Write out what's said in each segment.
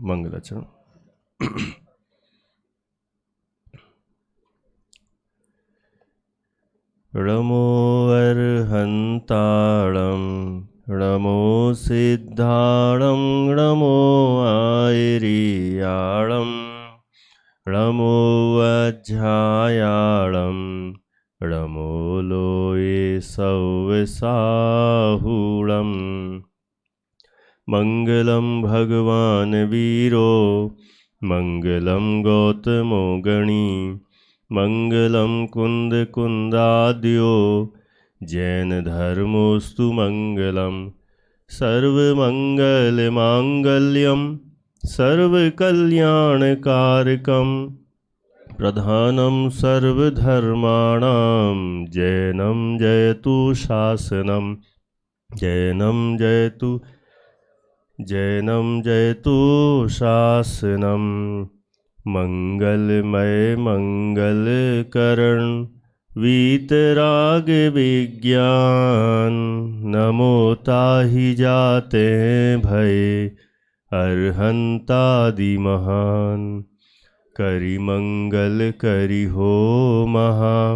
मंगलाचरण। णमो अर्हन्ताणं णमो सिद्धाणं णमो आयरियाणं णमो अध्यायाणं णमो लोये सव्यसाहुणम्। मंगलम भगवान वीरो मंगलम गौतमो गणी मंगलम कुंद कुंदाद्यो जैन धर्मोस्तु मंगलम। सर्वमंगल मांगल्यम सर्वकल्याणकारकम प्रधानम सर्वधर्माणां जैनम जयतु शासनम जैनम जयतु शासनम। मंगलमय मंगलकरण वीतराग विज्ञान नमो ताहि जाते भय अर्हंतादि महान। करि मंगल करि हो महा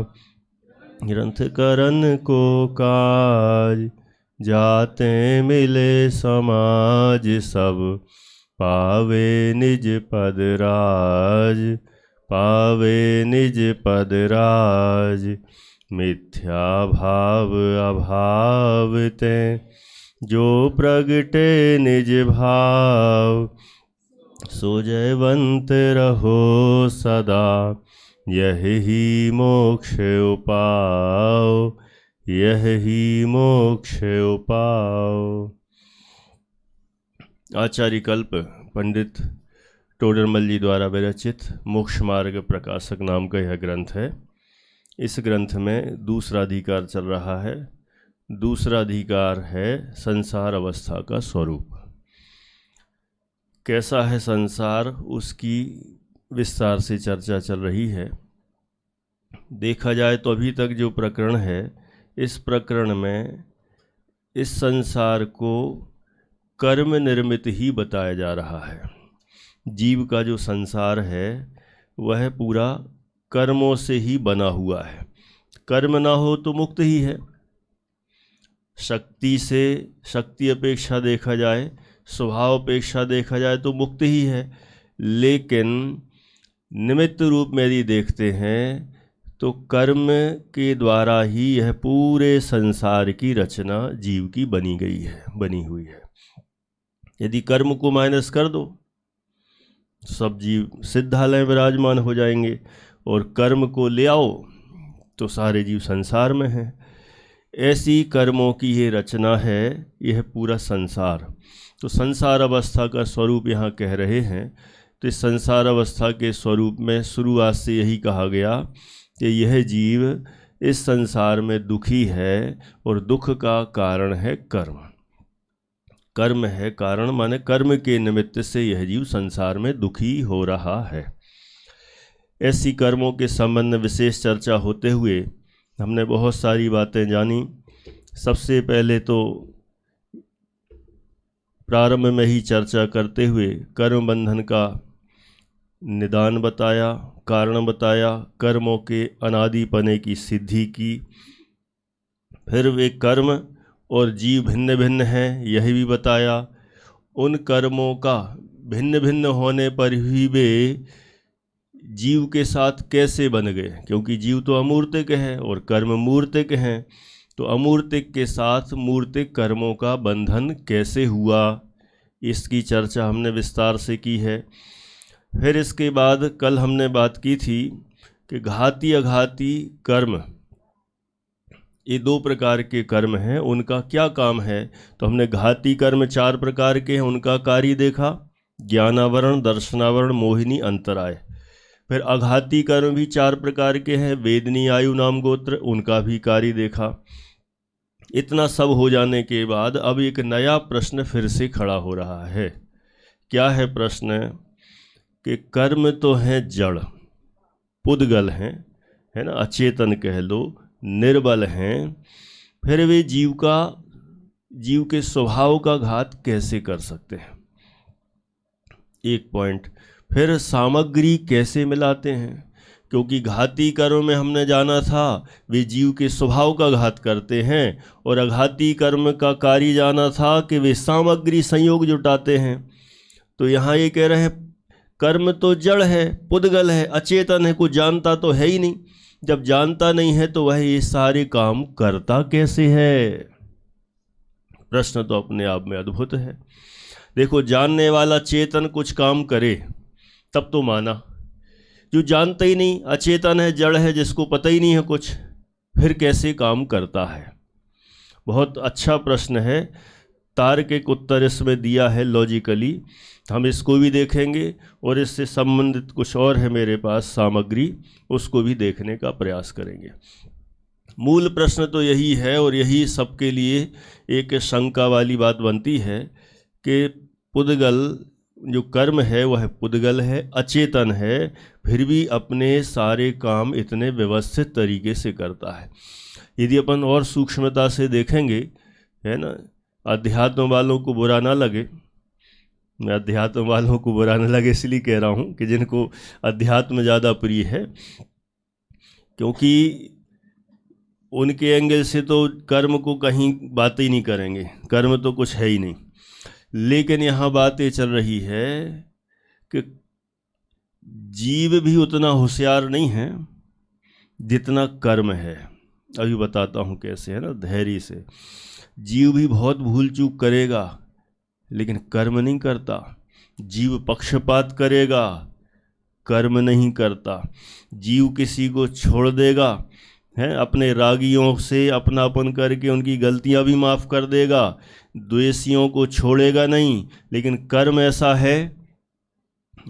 ग्रंथ करन को काज जाते मिले समाज सब पावे निज पद राज पावे निज पद राज। मिथ्या भाव अभाव ते जो प्रगटे निज भाव सो जयवंत रहो सदा यही मोक्ष उपाव यही मोक्ष उपाव। आचार्य कल्प पंडित टोडरमल जी द्वारा विरचित मोक्ष मार्ग प्रकाशक नाम का यह ग्रंथ है। इस ग्रंथ में दूसरा अधिकार चल रहा है। दूसरा अधिकार है संसार अवस्था का स्वरूप। कैसा है संसार, उसकी विस्तार से चर्चा चल रही है। देखा जाए तो अभी तक जो प्रकरण है, इस प्रकरण में इस संसार को कर्म निर्मित ही बताया जा रहा है। जीव का जो संसार है वह पूरा कर्मों से ही बना हुआ है। कर्म ना हो तो मुक्त ही है। शक्ति अपेक्षा देखा जाए, स्वभाव अपेक्षा देखा जाए तो मुक्त ही है। लेकिन निमित्त रूप में यदि देखते हैं तो कर्म के द्वारा ही यह पूरे संसार की रचना जीव की बनी हुई है। यदि कर्म को माइनस कर दो, सब जीव सिद्धालय विराजमान हो जाएंगे, और कर्म को ले आओ तो सारे जीव संसार में हैं। ऐसी कर्मों की ये रचना है, यह पूरा संसार। तो संसार अवस्था का स्वरूप यहाँ कह रहे हैं। तो इस संसार अवस्था के स्वरूप में शुरुआत से यही कहा गया कि यह जीव इस संसार में दुखी है, और दुख का कारण है कर्म। कर्म है कारण, माने कर्म के निमित्त से यह जीव संसार में दुखी हो रहा है। ऐसी कर्मों के संबंध में विशेष चर्चा होते हुए हमने बहुत सारी बातें जानी। सबसे पहले तो प्रारंभ में ही चर्चा करते हुए कर्म बंधन का निदान बताया, कारण बताया, कर्मों के अनादिपने की सिद्धि की। फिर वे कर्म और जीव भिन्न भिन्न हैं, यही भी बताया। उन कर्मों का भिन्न भिन्न होने पर ही वे जीव के साथ कैसे बन गए, क्योंकि जीव तो अमूर्तिक है और कर्म मूर्तिक हैं। तो अमूर्तिक के साथ मूर्तिक कर्मों का बंधन कैसे हुआ, इसकी चर्चा हमने विस्तार से की है। फिर इसके बाद कल हमने बात की थी कि घाती अघाती कर्म, ये दो प्रकार के कर्म हैं, उनका क्या काम है। तो हमने घाती कर्म 4 प्रकार के हैं, उनका कार्य देखा। ज्ञानावरण, दर्शनावरण, मोहिनी, अंतराय। फिर अघाती कर्म भी 4 प्रकार के हैं, वेदनी, आयु, नाम, गोत्र, उनका भी कार्य देखा। इतना सब हो जाने के बाद अब एक नया प्रश्न फिर से खड़ा हो रहा है। क्या है प्रश्न? कि कर्म तो हैं जड़, पुद्गल हैं, है ना, अचेतन कह लो, निर्बल हैं। फिर वे जीव के स्वभाव का घात कैसे कर सकते हैं? एक पॉइंट। फिर सामग्री कैसे मिलाते हैं, क्योंकि घाती कर्म में हमने जाना था वे जीव के स्वभाव का घात करते हैं, और अघाती कर्म का कार्य जाना था कि वे सामग्री संयोग जुटाते हैं। तो यहाँ ये कह रहे हैं कर्म तो जड़ है, पुद्गल है, अचेतन है, कुछ जानता तो है ही नहीं। जब जानता नहीं है तो वह ये सारे काम करता कैसे है? प्रश्न तो अपने आप में अद्भुत है। देखो, जानने वाला चेतन कुछ काम करे तब तो माना, जो जानता ही नहीं, अचेतन है, जड़ है, जिसको पता ही नहीं है कुछ, फिर कैसे काम करता है? बहुत अच्छा प्रश्न है। तार्किक उत्तर इसमें दिया है लॉजिकली, हम इसको भी देखेंगे, और इससे संबंधित कुछ और है मेरे पास सामग्री, उसको भी देखने का प्रयास करेंगे। मूल प्रश्न तो यही है, और यही सबके लिए एक शंका वाली बात बनती है कि पुद्गल जो कर्म है वह पुद्गल है, अचेतन है, फिर भी अपने सारे काम इतने व्यवस्थित तरीके से करता है। यदि अपन और सूक्ष्मता से देखेंगे, है ना, अध्यात्म वालों को बुरा ना लगे, मैं अध्यात्म वालों को बुरा ना लगे इसलिए कह रहा हूँ कि जिनको अध्यात्म ज़्यादा प्रिय है, क्योंकि उनके एंगल से तो कर्म को कहीं बात ही नहीं करेंगे, कर्म तो कुछ है ही नहीं। लेकिन यहाँ बात ये चल रही है कि जीव भी उतना होशियार नहीं है जितना कर्म है। अभी बताता हूँ कैसे, है ना, धैर्य से। जीव भी बहुत भूल चूक करेगा लेकिन कर्म नहीं करता। जीव पक्षपात करेगा, कर्म नहीं करता। जीव किसी को छोड़ देगा, है, अपने रागियों से अपनापन करके उनकी गलतियां भी माफ़ कर देगा, द्वेषियों को छोड़ेगा नहीं। लेकिन कर्म ऐसा है,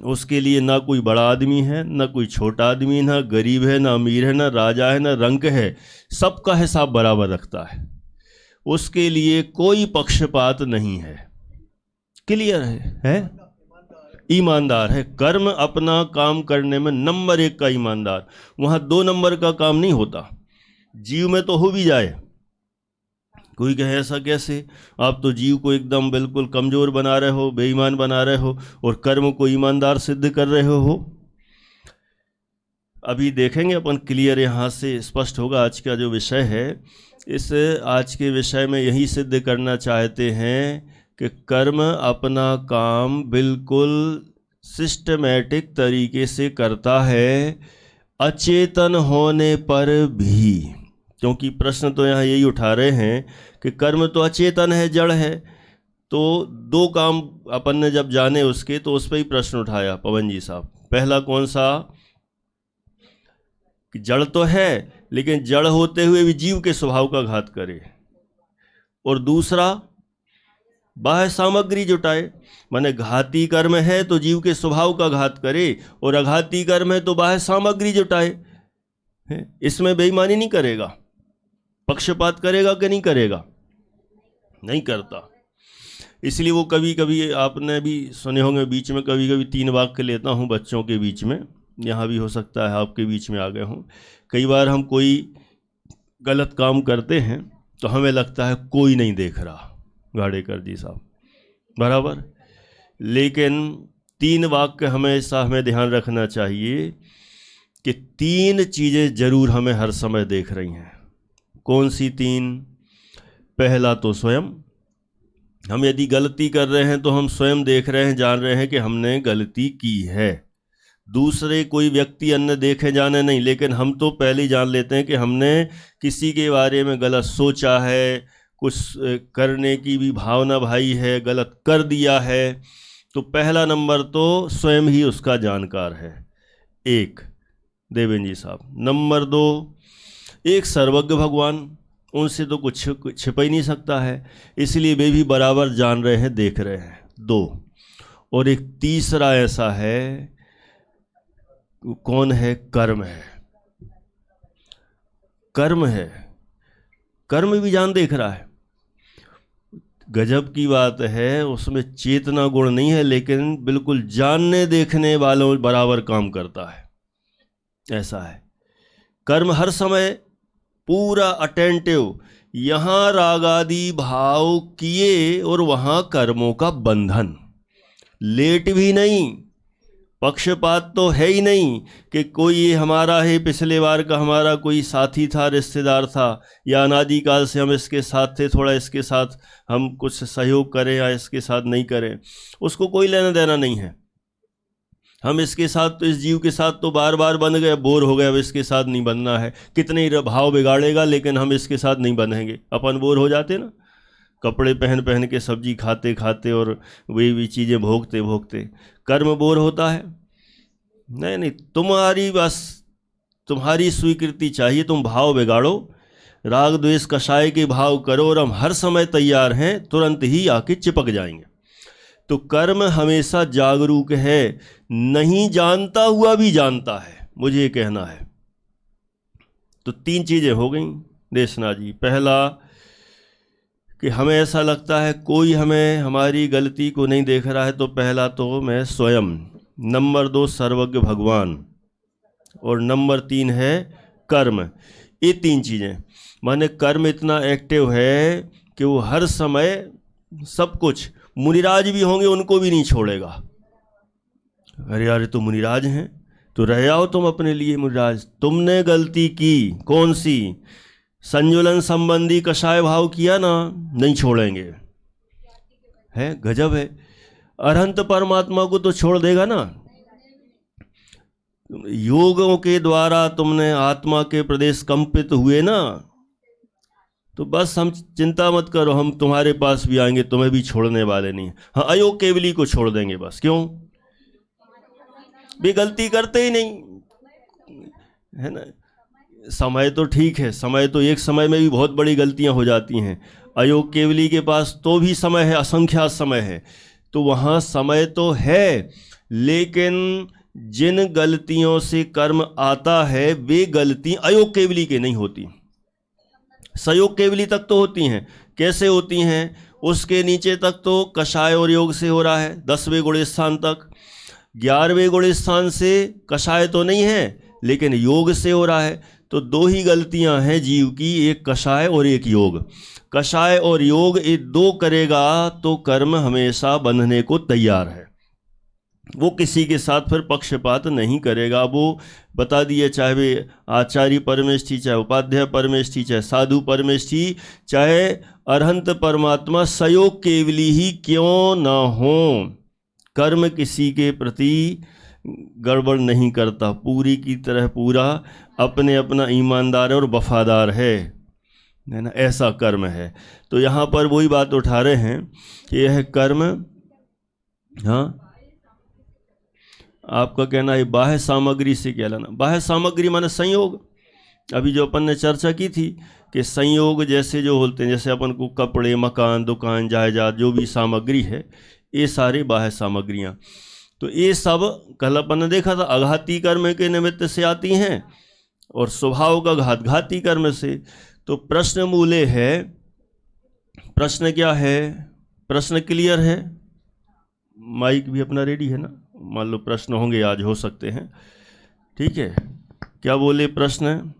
उसके लिए ना कोई बड़ा आदमी है, ना कोई छोटा आदमी, ना गरीब है, ना अमीर है, ना राजा है, ना रंक है, सबका हिसाब बराबर रखता है। उसके लिए कोई पक्षपात नहीं है। क्लियर है? ईमानदार है। कर्म अपना काम करने में नंबर 1 का ईमानदार, वहाँ 2 नंबर का काम नहीं होता। जीव में तो हो भी जाए, कोई कहे ऐसा कैसे, आप तो जीव को एकदम बिल्कुल कमज़ोर बना रहे हो, बेईमान बना रहे हो, और कर्म को ईमानदार सिद्ध कर रहे हो। अभी देखेंगे अपन, क्लियर यहाँ से स्पष्ट होगा। आज का जो विषय है, इस आज के विषय में यही सिद्ध करना चाहते हैं कि कर्म अपना काम बिल्कुल सिस्टमैटिक तरीके से करता है, अचेतन होने पर भी। क्योंकि प्रश्न तो यहाँ यही उठा रहे हैं कि कर्म तो अचेतन है, जड़ है, तो 2 काम अपन ने जब जाने उसके, तो उस पर ही प्रश्न उठाया पवन जी साहब। पहला कौन सा, कि जड़ तो है लेकिन जड़ होते हुए भी जीव के स्वभाव का घात करे, और दूसरा बाह्य सामग्री जुटाए। माने घाती कर्म है तो जीव के स्वभाव का घात करे, और अघाती कर्म है तो बाह्य सामग्री जुटाए। इसमें बेईमानी नहीं करेगा, पक्षपात करेगा कि नहीं करेगा? नहीं करता। इसलिए वो कभी कभी आपने भी सुने होंगे, बीच में कभी कभी 3 वाक्य लेता हूँ बच्चों के बीच में, यहाँ भी हो सकता है आपके बीच में आ गए हों। कई बार हम कोई गलत काम करते हैं तो हमें लगता है कोई नहीं देख रहा, गाड़ेकर जी साहब बराबर। लेकिन 3 वाक्य हमेशा हमें ध्यान रखना चाहिए कि 3 चीज़ें जरूर हमें हर समय देख रही हैं। कौन सी 3? पहला तो स्वयं। हम यदि गलती कर रहे हैं तो हम स्वयं देख रहे हैं, जान रहे हैं कि हमने गलती की है। दूसरे कोई व्यक्ति अन्य देखे जाने नहीं, लेकिन हम तो पहले ही जान लेते हैं कि हमने किसी के बारे में गलत सोचा है, कुछ करने की भी भावना भाई है, गलत कर दिया है। तो पहला नंबर तो स्वयं ही उसका जानकार है, 1 देवेंद्र जी साहब। नंबर 2, एक सर्वज्ञ भगवान, उनसे तो कुछ छिप ही नहीं सकता है, इसलिए वे भी बराबर जान रहे हैं, देख रहे हैं, 2। और एक तीसरा ऐसा है, कौन है? कर्म है। कर्म है, कर्म भी जान देख रहा है। गजब की बात है, उसमें चेतना गुण नहीं है, लेकिन बिल्कुल जानने देखने वालों बराबर काम करता है, ऐसा है। कर्म हर समय पूरा अटेंटिव, यहाँ रागादि भाव किए और वहाँ कर्मों का बंधन। लेट भी नहीं, पक्षपात तो है ही नहीं कि कोई ये हमारा है, पिछले बार का हमारा कोई साथी था, रिश्तेदार था, या अनादिकाल से हम इसके साथ थे, थोड़ा इसके साथ हम कुछ सहयोग करें या इसके साथ नहीं करें, उसको कोई लेना देना नहीं है। हम इसके साथ तो, इस जीव के साथ तो बार बार बन गए, बोर हो गए, अब इसके साथ नहीं बनना है, कितने ही भाव बिगाड़ेगा लेकिन हम इसके साथ नहीं बनेंगे। अपन बोर हो जाते ना, कपड़े पहन पहन के, सब्जी खाते खाते और वही चीज़ें भोगते भोगते, कर्म बोर होता है। नहीं नहीं, तुम्हारी बस तुम्हारी स्वीकृति चाहिए, तुम भाव बिगाड़ो, राग द्वेष कषाय के भाव करो, और हम हर समय तैयार हैं, तुरंत ही आके चिपक जाएंगे। तो कर्म हमेशा जागरूक है, नहीं जानता हुआ भी जानता है, मुझे ये कहना है। तो 3 चीज़ें हो गई देशना जी। पहला कि हमें ऐसा लगता है कोई हमें हमारी गलती को नहीं देख रहा है, तो पहला तो मैं स्वयं, नंबर 2 सर्वज्ञ भगवान, और नंबर 3 है कर्म। ये 3 चीज़ें, माने कर्म इतना एक्टिव है कि वो हर समय सब कुछ, मुनिराज भी होंगे उनको भी नहीं छोड़ेगा। अरे यार तो मुनिराज हैं, तो रह आओ तुम अपने लिए मुनिराज, तुमने गलती की, कौन सी, संजुलन संबंधी कषाय भाव किया ना, नहीं छोड़ेंगे। है गजब है, अरहंत परमात्मा को तो छोड़ देगा ना। योगों के द्वारा तुमने आत्मा के प्रदेश कंपित हुए ना, तो बस हम चिंता मत करो, हम तुम्हारे पास भी आएंगे, तुम्हें भी छोड़ने वाले नहीं। हाँ, अयोग केवली को छोड़ देंगे बस, क्यों, भी गलती करते ही नहीं है ना। समय तो ठीक है, समय तो एक समय में भी बहुत बड़ी गलतियां हो जाती हैं, अयोग केवली के पास तो भी समय है, असंख्यात समय है, तो वहाँ समय तो है, लेकिन जिन गलतियों से कर्म आता है वे गलती अयोग केवली के नहीं होती, सयोग केवली तक तो होती हैं। कैसे होती हैं, उसके नीचे तक तो कषाय और योग से हो रहा है, 10वें गुण स्थान तक, 11वें गुण स्थान से कषाय तो नहीं है लेकिन योग से हो रहा है। तो 2 ही गलतियां हैं जीव की, एक कषाय और एक योग। कषाय और योग ये 2 करेगा तो कर्म हमेशा बंधने को तैयार है, वो किसी के साथ फिर पक्षपात नहीं करेगा। वो बता दिए, चाहे वे आचार्य परमेष्ठी, चाहे उपाध्याय परमेष्ठी, चाहे साधु परमेष्ठी, चाहे अरहंत परमात्मा, सयोग केवली ही क्यों ना हो, कर्म किसी के प्रति गड़बड़ नहीं करता, पूरी की तरह पूरा अपने अपना ईमानदार और वफादार है ना, ऐसा कर्म है। तो यहाँ पर वही बात उठा रहे हैं कि यह कर्म, हाँ आपका कहना है बाह्य सामग्री से क्या लेना, बाह्य सामग्री माने संयोग। अभी जो अपन ने चर्चा की थी कि संयोग जैसे जो होते हैं, जैसे अपन को कपड़े, मकान, दुकान, जायदाद, जो भी सामग्री है, ये सारी बाह्य सामग्रियाँ, तो ये सब कल अपन ने देखा था अघाती कर्म के निमित्त से आती हैं और स्वभाव का घातघाती कर्म से। तो प्रश्न मूले है, प्रश्न क्या है, प्रश्न क्लियर है, माइक भी अपना रेडी है ना, मान लो प्रश्न होंगे आज, हो सकते हैं, ठीक है। क्या बोले प्रश्न,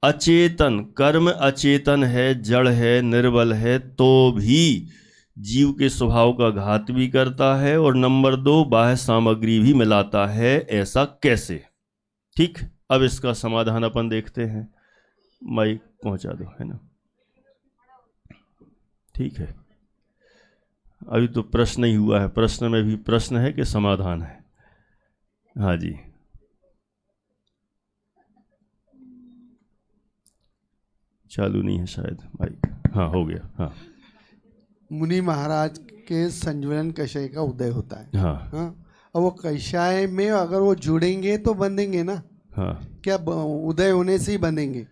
अचेतन कर्म अचेतन है, जड़ है, निर्बल है, तो भी जीव के स्वभाव का घात भी करता है, और नंबर 2 बाह्य सामग्री भी मिलाता है, ऐसा कैसे। ठीक, अब इसका समाधान अपन देखते हैं, माइक पहुंचा दो, है ना, ठीक है। अभी तो प्रश्न ही हुआ है, प्रश्न में भी प्रश्न है कि समाधान है। हाँ जी, चालू नहीं है शायद माइक, हाँ हो गया, हाँ। मुनि महाराज के संजुलन कषाय का उदय होता है, हाँ, और वो कषाय में अगर वो जुड़ेंगे तो बंधेंगे ना, हाँ, क्या उदय होने से ही बंधेंगे।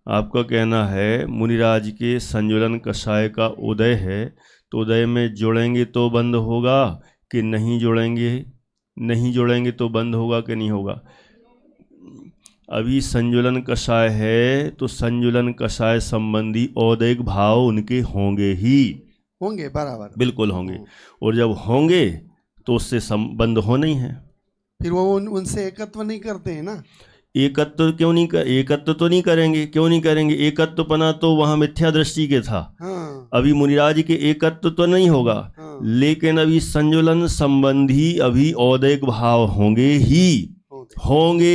आपका कहना है मुनिराज के संजुलन कषाय का उदय है, तो उदय में जुड़ेंगे तो बंद होगा कि नहीं जुड़ेंगे, नहीं जुड़ेंगे तो बंद होगा कि नहीं होगा। अभी संजुलन कषाय है तो संजुलन कषाय संबंधी औदैक भाव उनके होंगे ही, होंगे, बराबर, बिल्कुल होंगे, और जब होंगे तो उससे संबंध होना ही है। फिर वो उनसे एकत्व नहीं करते हैं ना, एकत्व क्यों नहीं कर, एकत्व तो नहीं करेंगे, क्यों नहीं करेंगे? एकत्वपना तो वहाँ मिथ्या दृष्टि के था। हाँ अभी मुनिराज के एकत्व तो नहीं होगा, हाँ लेकिन अभी संजुलन संबंधी अभी औदैक भाव होंगे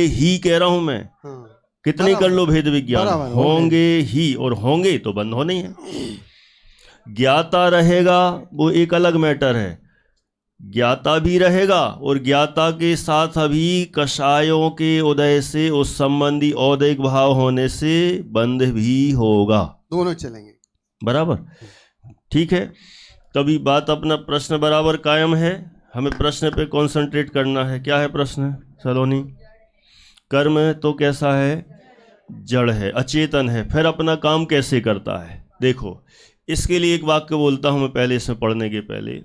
ही कह रहा हूं मैं। हाँ कितने कर लो भेद विज्ञान, बराबर, होंगे ही, और होंगे तो बंद होने ही है। ज्ञाता रहेगा वो एक अलग मैटर है, ज्ञाता भी रहेगा और ज्ञाता के साथ अभी कषायों के उदय से उस संबंधी औदैक भाव होने से बंद भी होगा, दोनों चलेंगे। बराबर, ठीक है। तभी बात अपना प्रश्न बराबर कायम है, हमें प्रश्न पे कंसंट्रेट करना है। क्या है प्रश्न सलोनी? कर्म तो कैसा है? जड़ है, अचेतन है, फिर अपना काम कैसे करता है? देखो, इसके लिए एक वाक्य बोलता हूं मैं पहले, इसमें पढ़ने के पहले।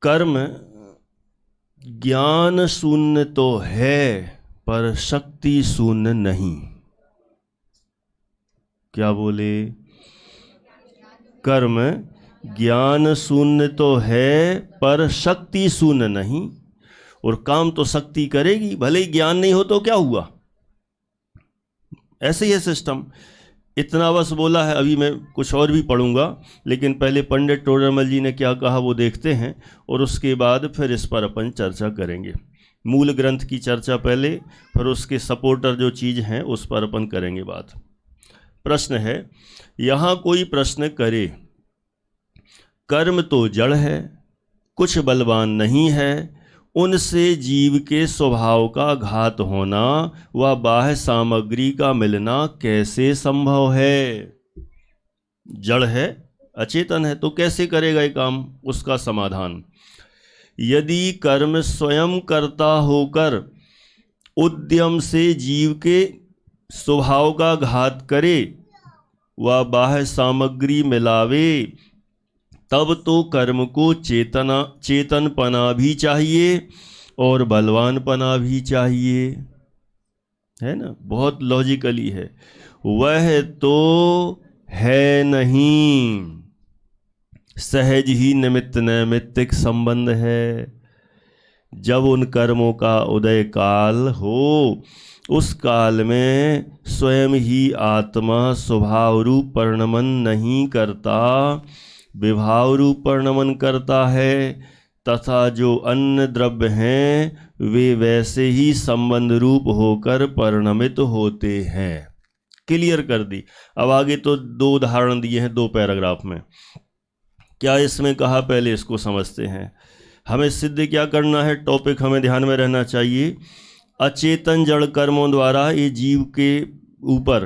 कर्म ज्ञान शून्य तो है पर शक्ति शून्य नहीं। क्या बोले? कर्म ज्ञान शून्य तो है पर शक्ति शून्य नहीं, और काम तो शक्ति करेगी, भले ही ज्ञान नहीं हो तो क्या हुआ, ऐसे ही है सिस्टम। इतना बस बोला है, अभी मैं कुछ और भी पढ़ूंगा, लेकिन पहले पंडित टोडरमल जी ने क्या कहा वो देखते हैं, और उसके बाद फिर इस पर अपन चर्चा करेंगे। मूल ग्रंथ की चर्चा पहले, फिर उसके सपोर्टर जो चीज़ हैं उस पर अपन करेंगे बात। प्रश्न है, यहाँ कोई प्रश्न करे, कर्म तो जड़ है, कुछ बलवान नहीं है, उनसे जीव के स्वभाव का घात होना व बाह्य सामग्री का मिलना कैसे संभव है? जड़ है, अचेतन है, तो कैसे करेगा ये काम? उसका समाधान, यदि कर्म स्वयं कर्ता होकर उद्यम से जीव के स्वभाव का घात करे व बाह्य सामग्री मिलावे, तब तो कर्म को चेतनपना भी चाहिए और बलवानपना भी चाहिए, है ना? बहुत लॉजिकली है। वह तो है नहीं, सहज ही निमित्त नैमित्तिक संबंध है। जब उन कर्मों का उदय काल हो, उस काल में स्वयं ही आत्मा स्वभाव रूप परिणमन नहीं करता, विभाव रूप परिणमन करता है, तथा जो अन्य द्रव्य हैं वे वैसे ही संबंध रूप होकर परिणमित होते हैं। क्लियर कर दी। अब आगे तो 2 उदाहरण दिए हैं 2 पैराग्राफ में। क्या इसमें कहा, पहले इसको समझते हैं। हमें सिद्ध क्या करना है, टॉपिक हमें ध्यान में रहना चाहिए। अचेतन जड़ कर्मों द्वारा ये जीव के ऊपर,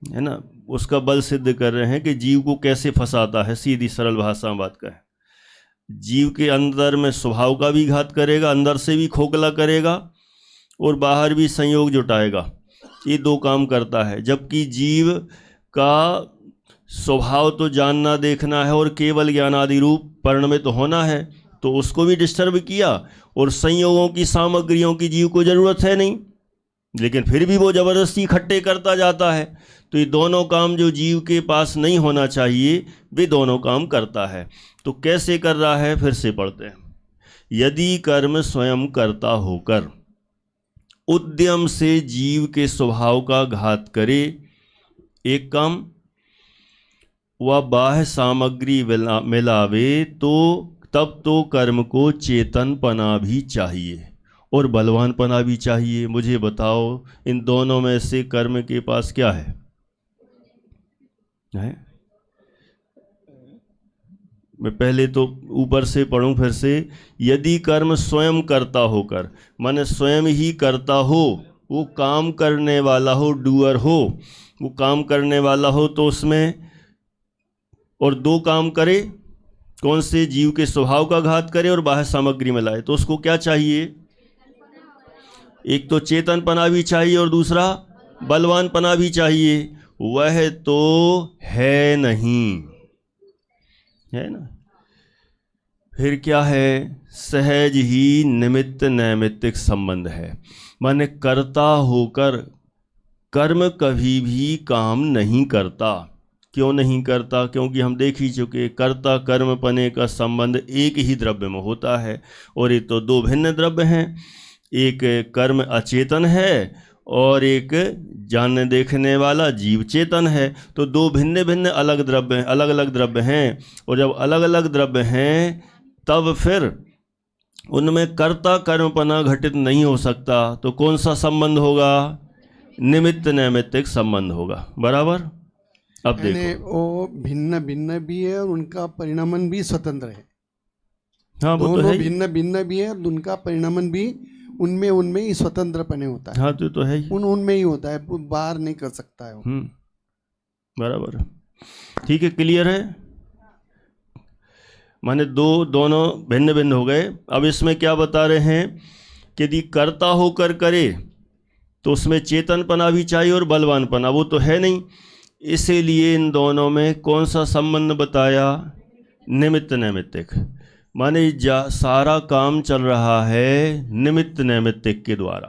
है ना, उसका बल सिद्ध कर रहे हैं कि जीव को कैसे फंसाता है। सीधी सरल भाषा में बात कहें, जीव के अंदर में स्वभाव का भी घात करेगा, अंदर से भी खोखला करेगा और बाहर भी संयोग जुटाएगा। ये 2 काम करता है। जबकि जीव का स्वभाव तो जानना देखना है और केवल ज्ञानादि रूप परिणमित होना है, तो उसको भी डिस्टर्ब किया, और संयोगों की सामग्रियों की जीव को जरूरत है नहीं, लेकिन फिर भी वो जबरदस्ती इकट्ठे करता जाता है। तो ये दोनों काम जो जीव के पास नहीं होना चाहिए, वे दोनों काम करता है। तो कैसे कर रहा है, फिर से पढ़ते हैं। यदि कर्म स्वयं कर्ता होकर उद्यम से जीव के स्वभाव का घात करे, एक काम, वह बाह्य सामग्री मिलावे, तो तब तो कर्म को चेतनपना भी चाहिए और बलवानपना भी चाहिए। मुझे बताओ, इन दोनों में से कर्म के पास क्या है? मैं पहले तो ऊपर से पढ़ूं फिर से। यदि कर्म स्वयं कर्ता होकर, माने स्वयं ही करता हो, वो काम करने वाला हो, डूअर हो, वो काम करने वाला हो, तो उसमें और 2 काम करे, कौन से? जीव के स्वभाव का घात करे और बाह्य सामग्री में लाए, तो उसको क्या चाहिए? एक तो चेतनपना भी चाहिए और दूसरा बलवानपना भी चाहिए। वह तो है नहीं, है ना? फिर क्या है? सहज ही निमित्त नैमित्तिक संबंध है। माने कर्ता होकर कर्म कभी भी काम नहीं करता। क्यों नहीं करता? क्योंकि हम देख ही चुके, कर्ता कर्म पने का संबंध एक ही द्रव्य में होता है, और ये तो 2 भिन्न द्रव्य हैं। एक कर्म अचेतन है और एक जानने देखने वाला जीव चेतन है। तो दो भिन्न भिन्न अलग अलग द्रव्य हैं, और जब अलग अलग द्रव्य हैं तब फिर उनमें कर्ता कर्मपना घटित नहीं हो सकता। तो कौन सा संबंध होगा? निमित्त नैमित्तिक संबंध होगा। बराबर। अब यानी देखो, वो भिन्न भिन्न भी है और उनका परिणामन भी स्वतंत्र है। हाँ वो तो दोनों है ही। भिन्न भिन्न भी है और उनका परिणामन भी उनमें ही स्वतंत्रपने होता है। हाँ तो है ही। उनमें ही होता है, बाहर नहीं कर सकता है वो। बराबर। ठीक है, क्लियर है। माने दोनों भिन्न भिन्न हो गए। अब इसमें क्या बता रहे हैं कि यदि कर्ता होकर करे तो उसमें चेतनपना भी चाहिए और बलवानपना, वो तो है नहीं। इसीलिए इन दोनों में कौन सा संबंध बताया? निमित्त नैमित्तिक। माने सारा काम चल रहा है निमित्त नैमित्तिक के द्वारा।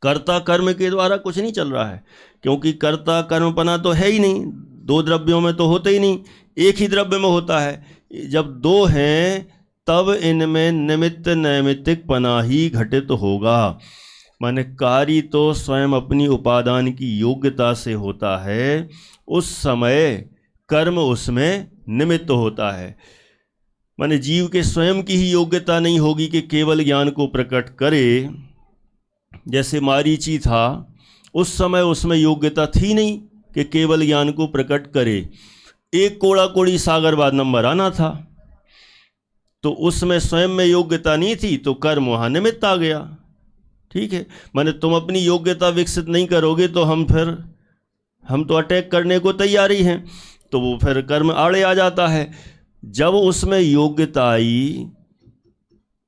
कर्ता कर्म के द्वारा कुछ नहीं चल रहा है, क्योंकि कर्ता कर्मपना तो है ही नहीं, दो द्रव्यों में तो होते ही नहीं, एक ही द्रव्य में होता है। जब दो हैं तब इनमें निमित्त नैमित्तिक पना ही घटित होगा। माने कार्य तो स्वयं अपनी उपादान की योग्यता से होता है, उस समय कर्म उसमें निमित्त होता है। माने जीव के स्वयं की ही योग्यता नहीं होगी कि केवल ज्ञान को प्रकट करे। जैसे मारीची था, उस समय उसमें योग्यता थी नहीं कि केवल ज्ञान को प्रकट करे। एक कोड़ा कोड़ी सागर बाद नंबर आना था, तो उसमें स्वयं में योग्यता नहीं थी, तो कर्म वहाँ निमित्त आ गया। ठीक है, माने तुम अपनी योग्यता विकसित नहीं करोगे तो हम तो अटैक करने को तैयार ही हैं, तो वो फिर कर्म आड़े आ जाता है। जब उसमें योग्यता आई,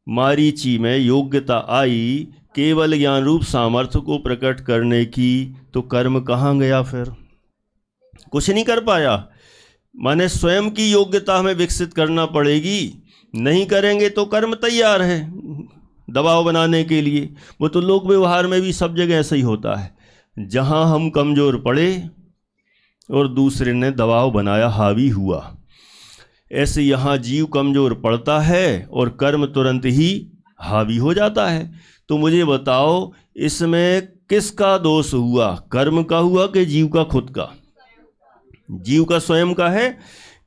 मारीची में योग्यता आई केवल ज्ञान रूप सामर्थ्य को प्रकट करने की, तो कर्म कहाँ गया? फिर कुछ नहीं कर पाया। माने स्वयं की योग्यता हमें विकसित करना पड़ेगी, नहीं करेंगे तो कर्म तैयार है दबाव बनाने के लिए। वो तो लोक व्यवहार में भी सब जगह ऐसा ही होता है, जहाँ हम कमज़ोर पड़े और दूसरे ने दबाव बनाया, हावी हुआ, ऐसे यहाँ जीव कमज़ोर पड़ता है और कर्म तुरंत ही हावी हो जाता है। तो मुझे बताओ, इसमें किसका दोष हुआ? कर्म का हुआ कि जीव का खुद का? जीव का स्वयं का है।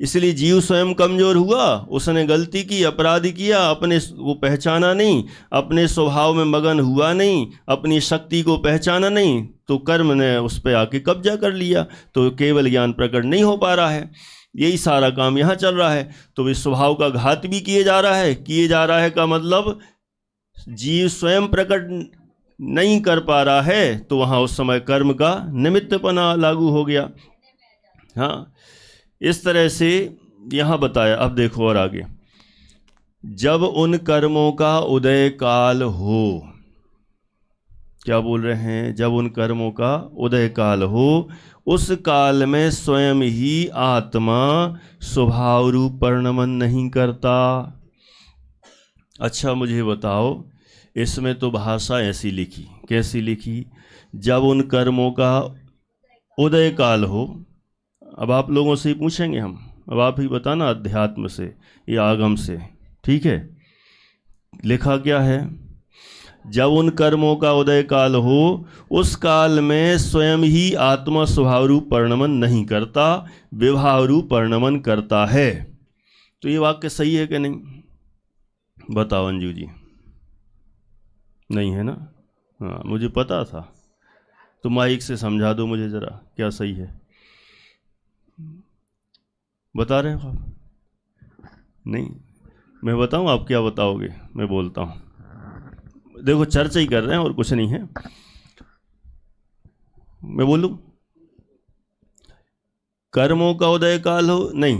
इसलिए जीव स्वयं कमज़ोर हुआ, उसने गलती की, अपराध किया, अपने वो पहचाना नहीं, अपने स्वभाव में मगन हुआ नहीं, अपनी शक्ति को पहचाना नहीं, तो कर्म ने उस पर आके कब्जा कर लिया, तो केवल ज्ञान प्रकट नहीं हो पा रहा है। यही सारा काम यहाँ चल रहा है। तो इस स्वभाव का घात भी किए जा रहा है का मतलब जीव स्वयं प्रकट नहीं कर पा रहा है, तो वहाँ उस समय कर्म का निमित्तपना लागू हो गया। हाँ, इस तरह से यहाँ बताया। अब देखो और आगे, जब उन कर्मों का उदय काल हो, क्या बोल रहे हैं? जब उन कर्मों का उदय काल हो, उस काल में स्वयं ही आत्मा स्वभाव रूप परिणमन नहीं करता। अच्छा मुझे बताओ, इसमें तो भाषा ऐसी लिखी, कैसी लिखी? जब उन कर्मों का उदय काल हो। अब आप लोगों से ही पूछेंगे हम, अब आप ही बताना अध्यात्म से या आगम से, ठीक है? लिखा क्या है? जब उन कर्मों का उदय काल हो, उस काल में स्वयं ही आत्मा स्वभाव रूप परिणमन नहीं करता, विभाव रूप परिणमन करता है। तो ये वाक्य सही है कि नहीं? बताओ अंजू जी। नहीं है ना? हाँ, मुझे पता था। तो माइक से समझा दो मुझे ज़रा, क्या सही है? बता रहे हो आप? नहीं, मैं बताऊं, आप क्या बताओगे? मैं बोलता हूं। देखो, चर्चा ही कर रहे हैं और कुछ नहीं है। मैं बोलूं, कर्मों का उदय काल हो, नहीं,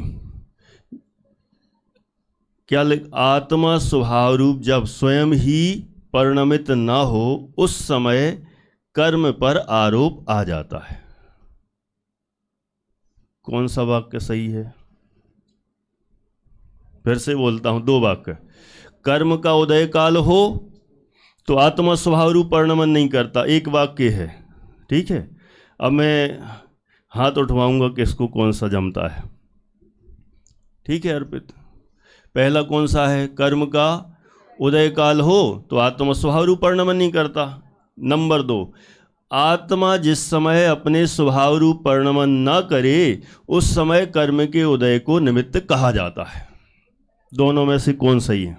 क्या आत्मा स्वभाव रूप जब स्वयं ही परिणमित ना हो, उस समय कर्म पर आरोप आ जाता है। कौन सा वाक्य सही है? फिर से बोलता हूं, दो वाक्य। कर्म का उदय काल हो तो आत्मा स्वभाव रूप परिणमन नहीं करता, एक वाक्य है, ठीक है? अब मैं हाथ उठवाऊंगा कि इसको कौन सा जमता है, ठीक है अर्पित? पहला कौन सा है? कर्म का उदय काल हो तो आत्मा स्वभाव रूप परिणमन नहीं करता, नंबर 2, आत्मा जिस समय अपने स्वभाव रूप परिणमन न करे उस समय कर्म के उदय को निमित्त कहा जाता है। दोनों में से कौन सही है?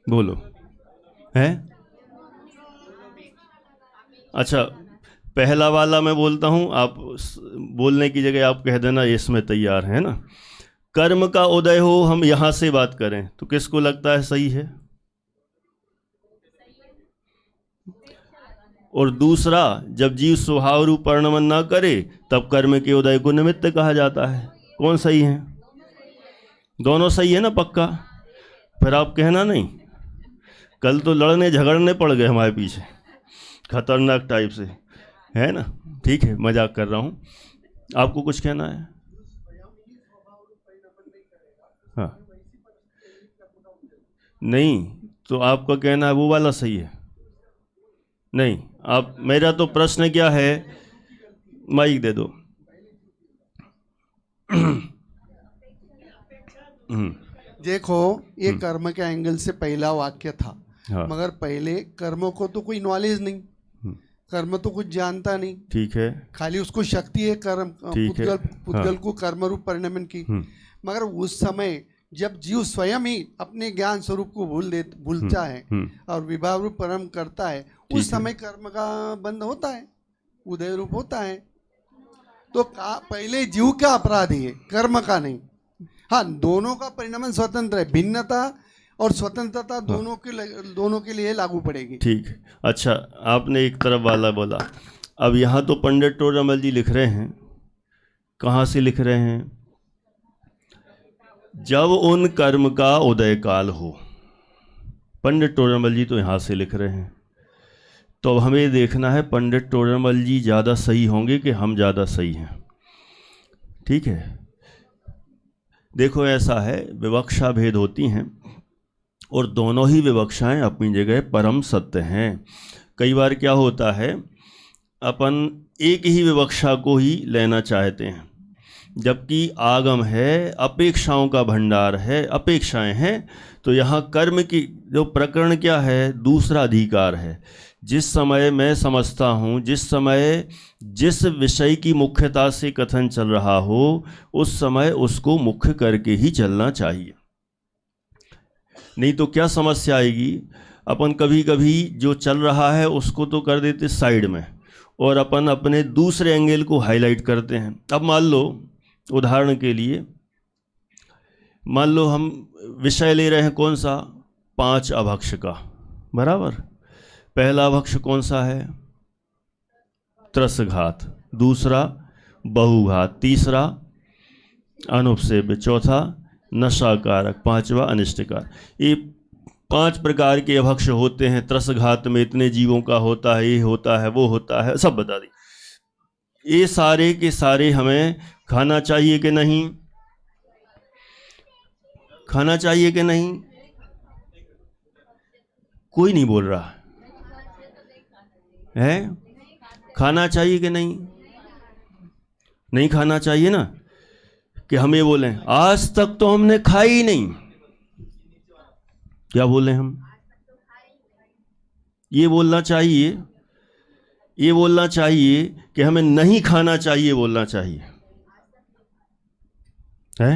बोलो। है? अच्छा, पहला वाला मैं बोलता हूं, आप बोलने की जगह आप कह देना इसमें तैयार है ना। कर्म का उदय हो, हम यहां से बात करें तो किसको लगता है सही है? और दूसरा, जब जीव स्वभाव रूप परिणमन ना करे तब कर्म के उदय को निमित्त कहा जाता है। कौन सही है? दोनों सही है ना? पक्का? फिर आप कहना नहीं कल तो लड़ने झगड़ने पड़ गए हमारे पीछे खतरनाक टाइप से, है ना? ठीक है, मजाक कर रहा हूँ। आपको कुछ कहना है? हाँ, नहीं तो आपका कहना है वो वाला सही है? नहीं, आप, मेरा तो प्रश्न क्या है, माइक दे दो। देखो, ये कर्म के एंगल से पहला वाक्य था। हाँ। मगर पहले कर्म को तो कोई नॉलेज नहीं, कर्म तो कुछ जानता नहीं। ठीक है, खाली उसको शक्ति है कर्म ठीक है, पुद्गल को कर्म रूप परिणमन की। मगर उस समय जब जीव स्वयं ही अपने ज्ञान स्वरूप को भूलता है और विभाव रूप कर्म करता है, उस समय कर्म का बंध होता है, उदय रूप होता है। तो पहले जीव का अपराध है, कर्म का नहीं। हाँ, दोनों का परिणाम स्वतंत्र है, भिन्नता और स्वतंत्रता दोनों के लिए लागू पड़ेगी। ठीक है। अच्छा, आपने एक तरफ वाला बोला, अब यहाँ तो पंडित टोडरमल जी लिख रहे हैं, कहाँ से लिख रहे हैं? जब उन कर्म का उदय काल हो। पंडित टोडरमल जी तो यहाँ से लिख रहे हैं। तो अब हमें देखना है पंडित टोडरमल जी ज़्यादा सही होंगे कि हम ज़्यादा सही हैं। ठीक है, देखो ऐसा है, विवक्षा भेद होती हैं और दोनों ही विवक्षाएं अपनी जगह परम सत्य हैं। कई बार क्या होता है, अपन एक ही विवक्षा को ही लेना चाहते हैं, जबकि आगम है, अपेक्षाओं का भंडार है, अपेक्षाएं हैं। तो यहाँ कर्म की जो प्रकरण क्या है, दूसरा अधिकार है। जिस समय मैं समझता हूँ, जिस समय जिस विषय की मुख्यता से कथन चल रहा हो, उस समय उसको मुख्य करके ही चलना चाहिए। नहीं तो क्या समस्या आएगी, अपन कभी कभी जो चल रहा है उसको तो कर देते साइड में और अपन अपने दूसरे एंगल को हाईलाइट करते हैं। अब मान लो, उदाहरण के लिए मान लो हम विषय ले रहे हैं कौन सा, 5 अभक्ष का, बराबर। पहला अभक्ष कौन सा है? त्रसघात, दूसरा बहुघात, तीसरा अनुपसेव्य, चौथा नशाकारक, पांचवा अनिष्टकार। ये 5 प्रकार के अभक्ष होते हैं। त्रसघात में इतने जीवों का होता है, ये होता है, वो होता है, सब बता दी। ये सारे के सारे हमें खाना चाहिए कि नहीं? खाना चाहिए कि नहीं? कोई नहीं बोल रहा है। खाना चाहिए कि नहीं? नहीं खाना चाहिए ना। कि हम ये बोलें आज तक तो हमने खाई ही नहीं, क्या बोले हम? ये बोलना चाहिए, ये बोलना चाहिए कि हमें नहीं खाना चाहिए, बोलना चाहिए है।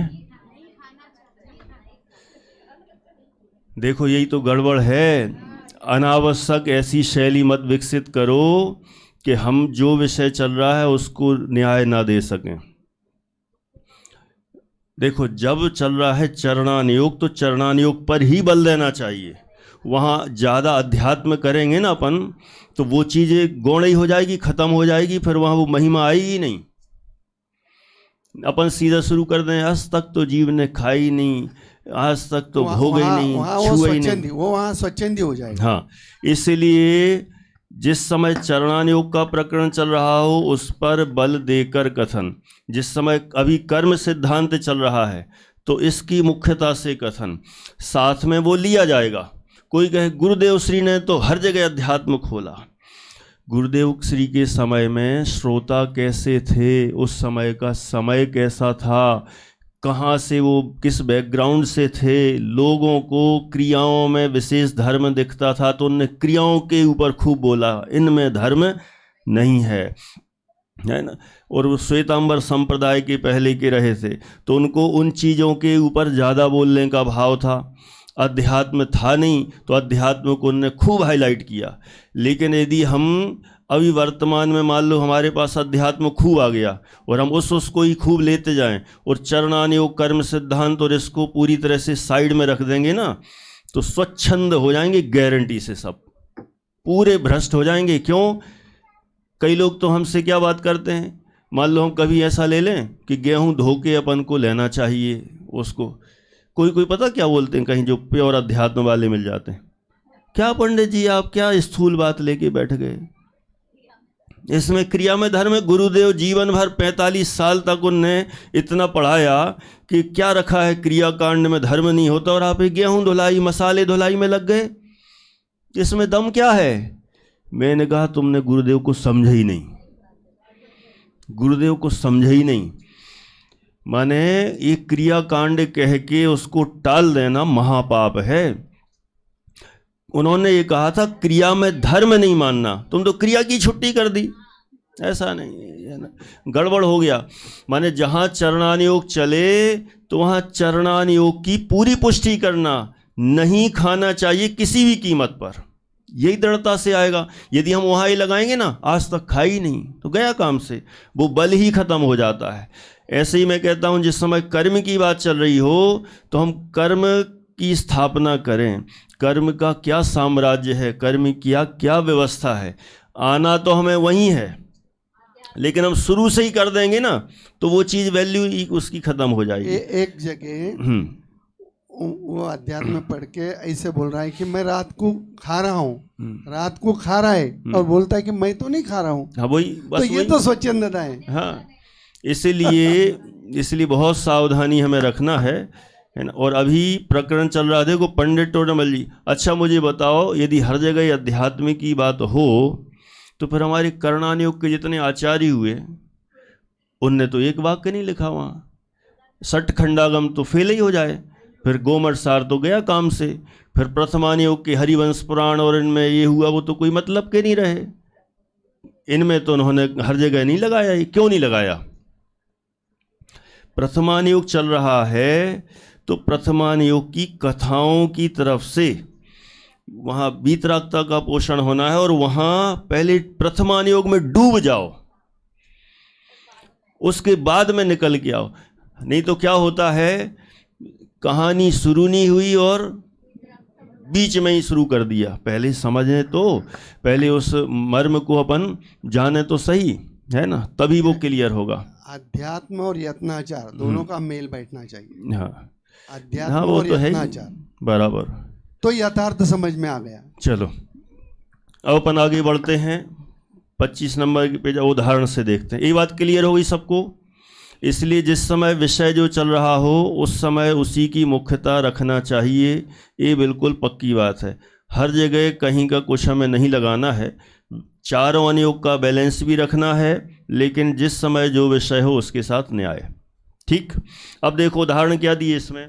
देखो यही तो गड़बड़ है। अनावश्यक ऐसी शैली मत विकसित करो कि हम जो विषय चल रहा है उसको न्याय ना दे सकें। देखो, जब चल रहा है चरणानुयोग तो चरणानुयोग पर ही बल देना चाहिए। वहाँ ज़्यादा अध्यात्म करेंगे ना अपन, तो वो चीज़ें गौण ही हो जाएगी, ख़त्म हो जाएगी, फिर वहाँ वो महिमा आई ही नहीं। अपन सीधा शुरू कर दें, आज तक तो जीव ने खाई नहीं, आज तक तो भोग ही नहीं, छुआ ही नहीं, वो वहाँ स्वच्छंदी हो जाएगा। हाँ, इसलिए जिस समय चरणानुयोग का प्रकरण चल रहा हो उस पर बल देकर कथन, जिस समय अभी कर्म सिद्धांत चल रहा है तो इसकी मुख्यता से कथन, साथ में वो लिया जाएगा। कोई कहे गुरुदेव श्री ने तो हर जगह अध्यात्म खोला। गुरुदेव श्री के समय में श्रोता कैसे थे, उस समय का समय कैसा था, कहाँ से वो किस बैकग्राउंड से थे, लोगों को क्रियाओं में विशेष धर्म दिखता था तो उनने क्रियाओं के ऊपर खूब बोला, इनमें धर्म नहीं है ना। और वो श्वेतांबर संप्रदाय के पहले के रहे थे तो उनको उन चीज़ों के ऊपर ज़्यादा बोलने का भाव था। अध्यात्म था नहीं तो अध्यात्म को उन्होंने खूब हाईलाइट किया। लेकिन यदि हम अभी वर्तमान में मान लो हमारे पास अध्यात्म खूब आ गया और हम उसको ही खूब लेते जाएं और चरणान योग कर्म सिद्धांत और इसको पूरी तरह से साइड में रख देंगे ना, तो स्वच्छंद हो जाएंगे गारंटी से, सब पूरे भ्रष्ट हो जाएंगे। क्यों? कई लोग तो हमसे क्या बात करते हैं, मान लो हम कभी ऐसा ले लें कि गेहूं धो के अपन को लेना चाहिए, उसको कोई पता क्या बोलते हैं, कहीं जो प्योर अध्यात्म वाले मिल जाते हैं, क्या पंडित जी आप क्या स्थूल बात लेके बैठ गए, इसमें क्रिया में धर्म है। गुरुदेव जीवन भर 45 साल तक उनने इतना पढ़ाया कि क्या रखा है क्रिया कांड में धर्म नहीं होता, और आप गेहूं धुलाई मसाले धुलाई में लग गए, इसमें दम क्या है? मैंने कहा तुमने गुरुदेव को समझा ही नहीं, गुरुदेव को समझा ही नहीं। माने ये क्रिया कांड कह के उसको टाल देना महापाप है। उन्होंने ये कहा था क्रिया में धर्म नहीं मानना, तुम तो क्रिया की छुट्टी कर दी, ऐसा नहीं है ना, गड़बड़ हो गया। माने जहाँ चरणान योग चले तो वहाँ चरणान योग की पूरी पुष्टि करना, नहीं खाना चाहिए किसी भी कीमत पर, यही दृढ़ता से आएगा। यदि हम वहाँ ही लगाएंगे ना, आज तक खाई नहीं तो गया काम से, वो बल ही खत्म हो जाता है। ऐसे ही मैं कहता हूँ जिस समय कर्म की बात चल रही हो तो हम कर्म की स्थापना करें, कर्म का क्या साम्राज्य है, कर्म की क्या व्यवस्था है, आना तो हमें वही है, लेकिन हम शुरू से ही कर देंगे ना तो वो चीज़ वैल्यू उसकी खत्म हो जाएगी। एक जगह वो अध्यात्म में पढ़ के ऐसे बोल रहा है कि मैं रात को खा रहा हूँ, रात को खा रहा है और बोलता है कि मैं तो नहीं खा रहा हूँ। हाँ वही, बस तो ये तो स्वच्छंदता है। हाँ, इसलिए बहुत सावधानी हमें रखना है ना। और अभी प्रकरण चल रहा, देखो पंडित टोडरमल जी, अच्छा मुझे बताओ यदि हर जगह अध्यात्म की बात हो तो फिर हमारे करणान योग के जितने आचार्य हुए उनने तो एक वाक्य नहीं लिखा वहाँ, सठ खंडागम तो फेल ही हो जाए, फिर गोमठ सार तो गया काम से, फिर प्रथमान योग के हरिवंश पुराण और इनमें ये हुआ वो तो कोई मतलब के नहीं रहे, इनमें तो उन्होंने हर जगह नहीं लगाया। ये क्यों नहीं लगाया? प्रथमान योग चल रहा है तो प्रथमान योग की कथाओं की तरफ से वहाँ वीतरागता का पोषण होना है, और वहाँ पहले प्रथमान योग में डूब जाओ, उसके बाद में निकल के आओ। नहीं तो क्या होता है, कहानी शुरू नहीं हुई और बीच में ही शुरू कर दिया। पहले समझें तो, पहले उस मर्म को अपन जाने तो सही है ना, तभी वो क्लियर होगा। अध्यात्म और यत्नाचार दोनों का मेल बैठना चाहिए। हाँ, अध्यात्म हाँ वो और तो है यत्नाचार बराबर। तो यथार्थ समझ में आ गया। चलो अब अपन आगे बढ़ते हैं, 25 नंबर के पेज उदाहरण से देखते हैं। ये बात क्लियर हो गई सबको? इसलिए जिस समय विषय जो चल रहा हो उस समय उसी की मुख्यता रखना चाहिए, ये बिल्कुल पक्की बात है। हर जगह कहीं का कुछ हमें नहीं लगाना है, चारों अनुयोग का बैलेंस भी रखना है, लेकिन जिस समय जो विषय हो उसके साथ न्याय। ठीक, अब देखो उदाहरण क्या दिए इसमें।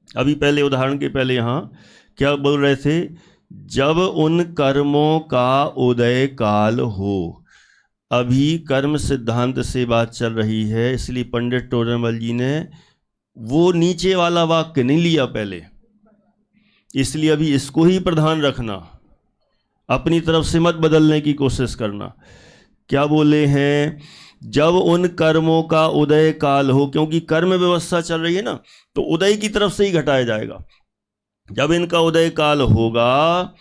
अभी पहले उदाहरण के पहले यहाँ क्या बोल रहे थे, जब उन कर्मों का उदय काल हो। अभी कर्म सिद्धांत से बात चल रही है, इसलिए पंडित टोडरमल जी ने वो नीचे वाला वाक्य नहीं लिया पहले, इसलिए अभी इसको ही प्रधान रखना, अपनी तरफ से मत बदलने की कोशिश करना। क्या बोले हैं, जब उन कर्मों का उदय काल हो, क्योंकि कर्म व्यवस्था चल रही है ना, तो उदय की तरफ से ही घटाया जाएगा। जब इनका उदय काल होगा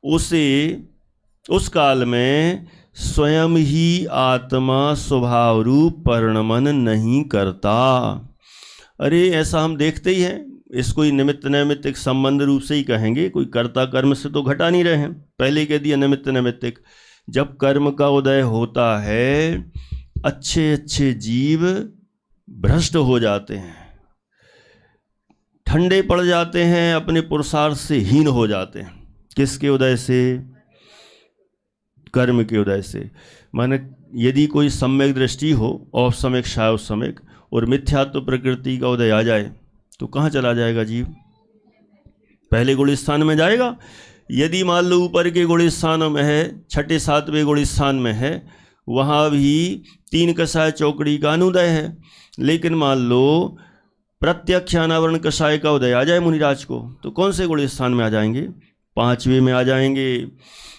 उस काल में स्वयं ही आत्मा स्वभाव रूप परिणमन नहीं करता। अरे ऐसा हम देखते ही हैं, इसको ही निमित्त नैमित्तिक संबंध रूप से ही कहेंगे, कोई कर्ता कर्म से तो घटा नहीं रहे हैं, पहले कह दिया निमित्त नैमित्तिक। जब कर्म का उदय होता है अच्छे अच्छे जीव भ्रष्ट हो जाते हैं, ठंडे पड़ जाते हैं, अपने पुरुषार्थ से हीन हो जाते हैं। किसके उदय से? कर्म के उदय से। माने यदि कोई सम्यक दृष्टि हो, औपसम्यक शायद सम्यक, और मिथ्यात्व प्रकृति का उदय आ जाए तो कहाँ चला जाएगा जीव? पहले गुण स्थान में जाएगा। यदि मान लो ऊपर के गुण स्थानों में है, छठे सातवें गुण स्थान में है, वहाँ भी 3 कषाय चौकड़ी का अनुदय है, लेकिन मान लो प्रत्यक्ष अनावरण कषाय का उदय आ जाए मुनिराज को, तो कौन से गुण स्थान में आ जाएंगे? 5वें में आ जाएंगे।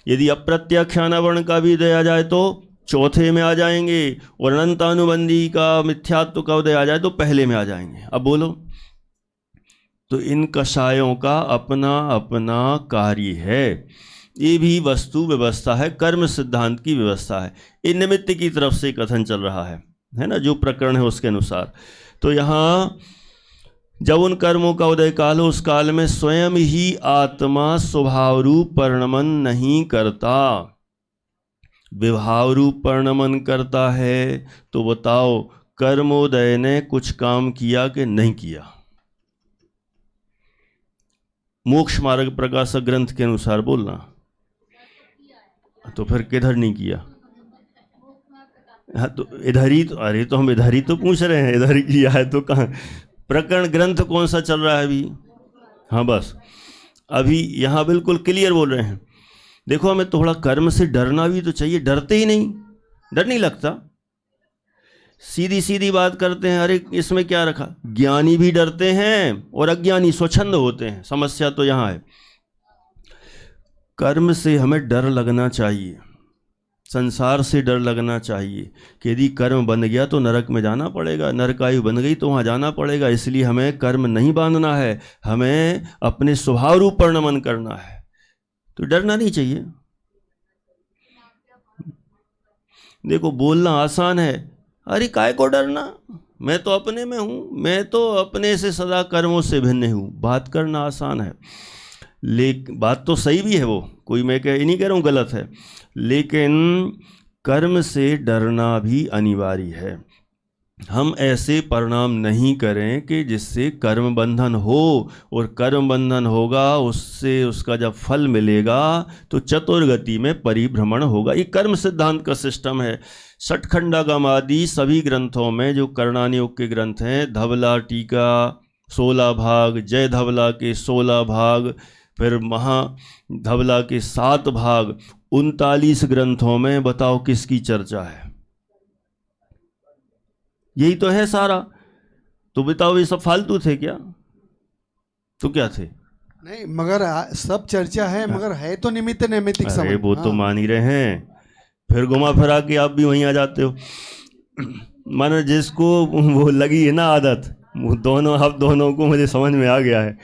यदि अप्रत्यक्ष अनावरण का भी उदय आ जाए तो 4थे में आ जाएंगे, और अनंतानुबंधी का मिथ्यात्व का उदय आ जाए तो पहले में आ जाएंगे। अब बोलो, तो इन कषायों का अपना अपना कार्य है। ये भी वस्तु व्यवस्था है, कर्म सिद्धांत की व्यवस्था है। ये निमित्त की तरफ से कथन चल रहा है ना, जो प्रकरण है उसके अनुसार। तो यहाँ जब उन कर्मों का उदय काल हो, उस काल में स्वयं ही आत्मा स्वभाव रूप परिणमन नहीं करता, विभाव रूप परिणमन करता है। तो बताओ, कर्मोदय ने कुछ काम किया कि नहीं किया? मोक्ष मार्ग प्रकाशक ग्रंथ के अनुसार बोलना, तो फिर किधर नहीं किया? हाँ, तो इधर ही तो, अरे तो हम इधर ही तो पूछ रहे हैं, इधर ही किया है तो कहाँ? प्रकरण ग्रंथ कौन सा चल रहा है अभी? हाँ बस, अभी यहाँ बिल्कुल क्लियर बोल रहे हैं। देखो, हमें थोड़ा कर्म से डरना भी तो चाहिए। डरते ही नहीं, डर नहीं लगता, सीधी सीधी बात करते हैं। अरे इसमें क्या रखा? ज्ञानी भी डरते हैं और अज्ञानी स्वच्छंद होते हैं। समस्या तो यहाँ है। कर्म से हमें डर लगना चाहिए, संसार से डर लगना चाहिए कि यदि कर्म बन गया तो नरक में जाना पड़ेगा, नरकायु बन गई तो वहाँ जाना पड़ेगा। इसलिए हमें कर्म नहीं बांधना है, हमें अपने स्वभाव रूप परिणमन करना है। तो डरना नहीं चाहिए। देखो, बोलना आसान है, अरे काय को डरना, मैं तो अपने में हूँ, मैं तो अपने से सदा कर्मों से भिन्न हूँ। बात करना आसान है, लेकिन बात तो सही भी है वो, कोई मैं नहीं कह रहा हूँ गलत है, लेकिन कर्म से डरना भी अनिवार्य है। हम ऐसे परिणाम नहीं करें कि जिससे कर्म बंधन हो, और कर्म बंधन होगा उससे उसका जब फल मिलेगा तो चतुर्गति में परिभ्रमण होगा। ये कर्म सिद्धांत का सिस्टम है। षटखंडागम आदि सभी ग्रंथों में, जो करणानी योग के ग्रंथ हैं, धवला टीका 16 भाग, जय धवला के 16 भाग, फिर महाधवला के 7 भाग, 39 ग्रंथों में बताओ किसकी चर्चा है? यही तो है सारा। तो बताओ, ये सब फालतू थे क्या? तो क्या थे? नहीं, मगर सब चर्चा है, मगर है तो निमित्त नैमित्तिक समय। वो तो मान ही रहे हैं, फिर घुमा फिरा के आप भी वहीं आ जाते हो। मानो जिसको वो लगी है ना आदत, वो दोनों, अब दोनों को मुझे समझ में आ गया है,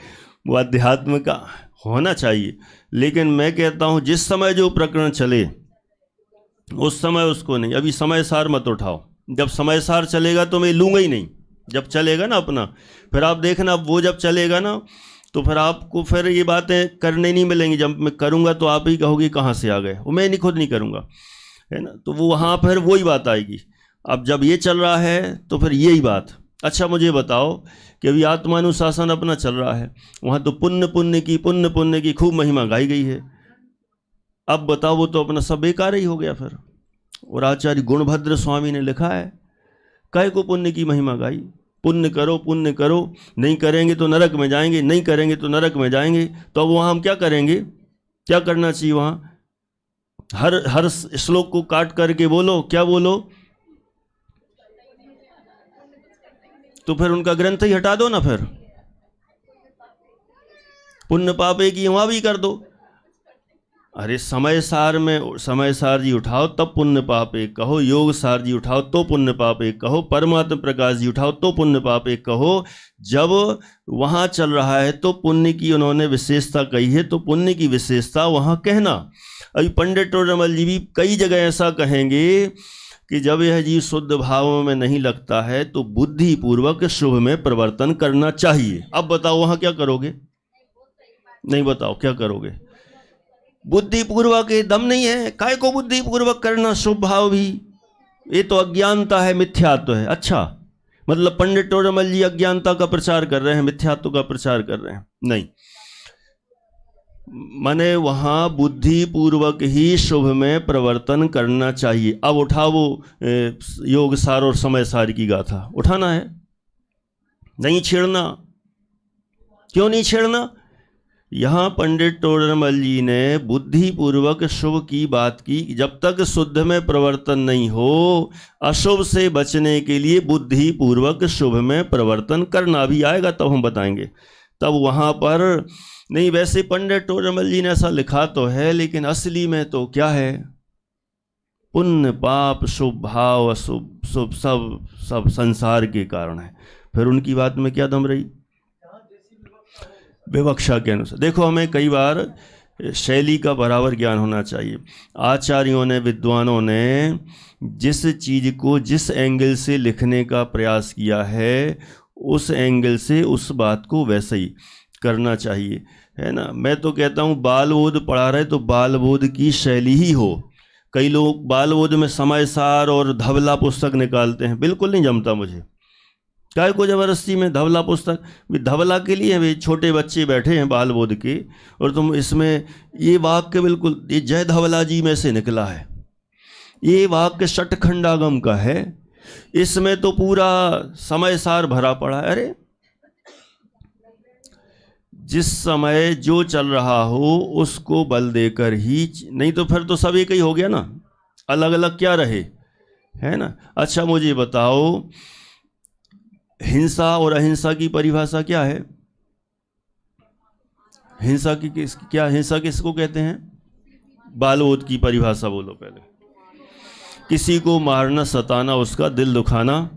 वो अध्यात्म का होना चाहिए। लेकिन मैं कहता हूँ, जिस समय जो प्रकरण चले उस समय उसको नहीं। अभी समय सार मत उठाओ, जब समय सार चलेगा तो मैं लूँगा ही नहीं। जब चलेगा ना अपना, फिर आप देखना, वो जब चलेगा ना तो फिर आपको फिर ये बातें करने नहीं मिलेंगी। जब मैं करूँगा तो आप ही कहोगे कहाँ से आ गए, वो मैं नहीं, खुद नहीं करूँगा, है ना। तो वो वहाँ फिर वही बात आएगी। अब जब ये चल रहा है तो फिर यही बात। अच्छा, मुझे बताओ कि अभी आत्मानुशासन अपना चल रहा है, वहाँ तो पुण्य पुण्य की खूब महिमा गाई गई है। अब बताओ, वो तो अपना सब बेकार ही हो गया फिर। और आचार्य गुणभद्र स्वामी ने लिखा है, काहे को पुण्य की महिमा गाई? पुण्य करो, नहीं करेंगे तो नरक में जाएंगे, नहीं करेंगे तो नरक में जाएंगे। तो अब वहाँ हम क्या करेंगे? क्या करना चाहिए वहाँ? हर श्लोक को काट करके बोलो, क्या बोलो? तो फिर उनका ग्रंथ ही हटा दो ना, फिर पुण्य पापे की वहाँ भी कर दो। अरे समय सार जी उठाओ तब पुण्य पाप एक कहो, योग सार जी उठाओ तो पुण्य पाप एक कहो, परमात्मा प्रकाश जी उठाओ तो पुण्य पाप एक कहो। जब वहाँ चल रहा है तो पुण्य की उन्होंने विशेषता कही है, तो पुण्य की विशेषता वहाँ कहना। अभी पंडित टोडरमल जी भी कई जगह ऐसा कहेंगे कि जब यह जीव शुद्ध भाव में नहीं लगता है तो बुद्धि पूर्वक शुभ में परिवर्तन करना चाहिए। अब बताओ वहाँ क्या करोगे? नहीं, बताओ क्या करोगे? बुद्धि पूर्वक ये दम नहीं है, काय को बुद्धि पूर्वक करना शुभ भाव भी? ये तो अज्ञानता है, मिथ्यात्व है। अच्छा, मतलब पंडित टोडरमल जी अज्ञानता का प्रचार कर रहे हैं, मिथ्यात्व का प्रचार कर रहे हैं? नहीं, माने वहाँ बुद्धि पूर्वक ही शुभ में परिवर्तन करना चाहिए। अब उठाओ योग सार और समय सार की गाथा, उठाना है। नहीं छेड़ना। क्यों नहीं छेड़ना? यहाँ पंडित टोडरमल जी ने बुद्धिपूर्वक शुभ की बात की। जब तक शुद्ध में परिवर्तन नहीं हो, अशुभ से बचने के लिए बुद्धिपूर्वक शुभ में परिवर्तन करना भी आएगा, तब हम बताएंगे। तब वहाँ पर नहीं, वैसे पंडित टोडरमल जी ने ऐसा लिखा तो है, लेकिन असली में तो क्या है? पुण्य पाप शुभ भाव अशुभ शुभ सब संसार के कारण है। फिर उनकी बात में क्या दम रही? विवक्षा के अनुसार। देखो, हमें कई बार शैली का बराबर ज्ञान होना चाहिए। आचार्यों ने, विद्वानों ने जिस चीज़ को जिस एंगल से लिखने का प्रयास किया है, उस एंगल से उस बात को वैसे ही करना चाहिए, है ना। मैं तो कहता हूँ बाल बोध पढ़ा रहे तो बाल बोध की शैली ही हो। कई लोग बाल बोध में समय सार और धवला पुस्तक निकालते हैं, बिल्कुल नहीं जमता मुझे। काय को जबरदस्ती में धवला पुस्तक? धवला के लिए वे छोटे बच्चे बैठे हैं बाल बोध के, और तुम इसमें ये वाक्य बिल्कुल ये जय धवला जी में से निकला है, ये वाक्य षटखंडागम का है, इसमें तो पूरा समय सार भरा पड़ा है। अरे जिस समय जो चल रहा हो उसको बल देकर ही, नहीं तो फिर तो सब एक ही हो गया ना, अलग अलग क्या रहे, है ना। अच्छा मुझे बताओ, हिंसा और अहिंसा की परिभाषा क्या है? हिंसा की क्या, हिंसा किसको कहते हैं? बालबोध की परिभाषा बोलो पहले। किसी को मारना, सताना, उसका दिल दुखाना,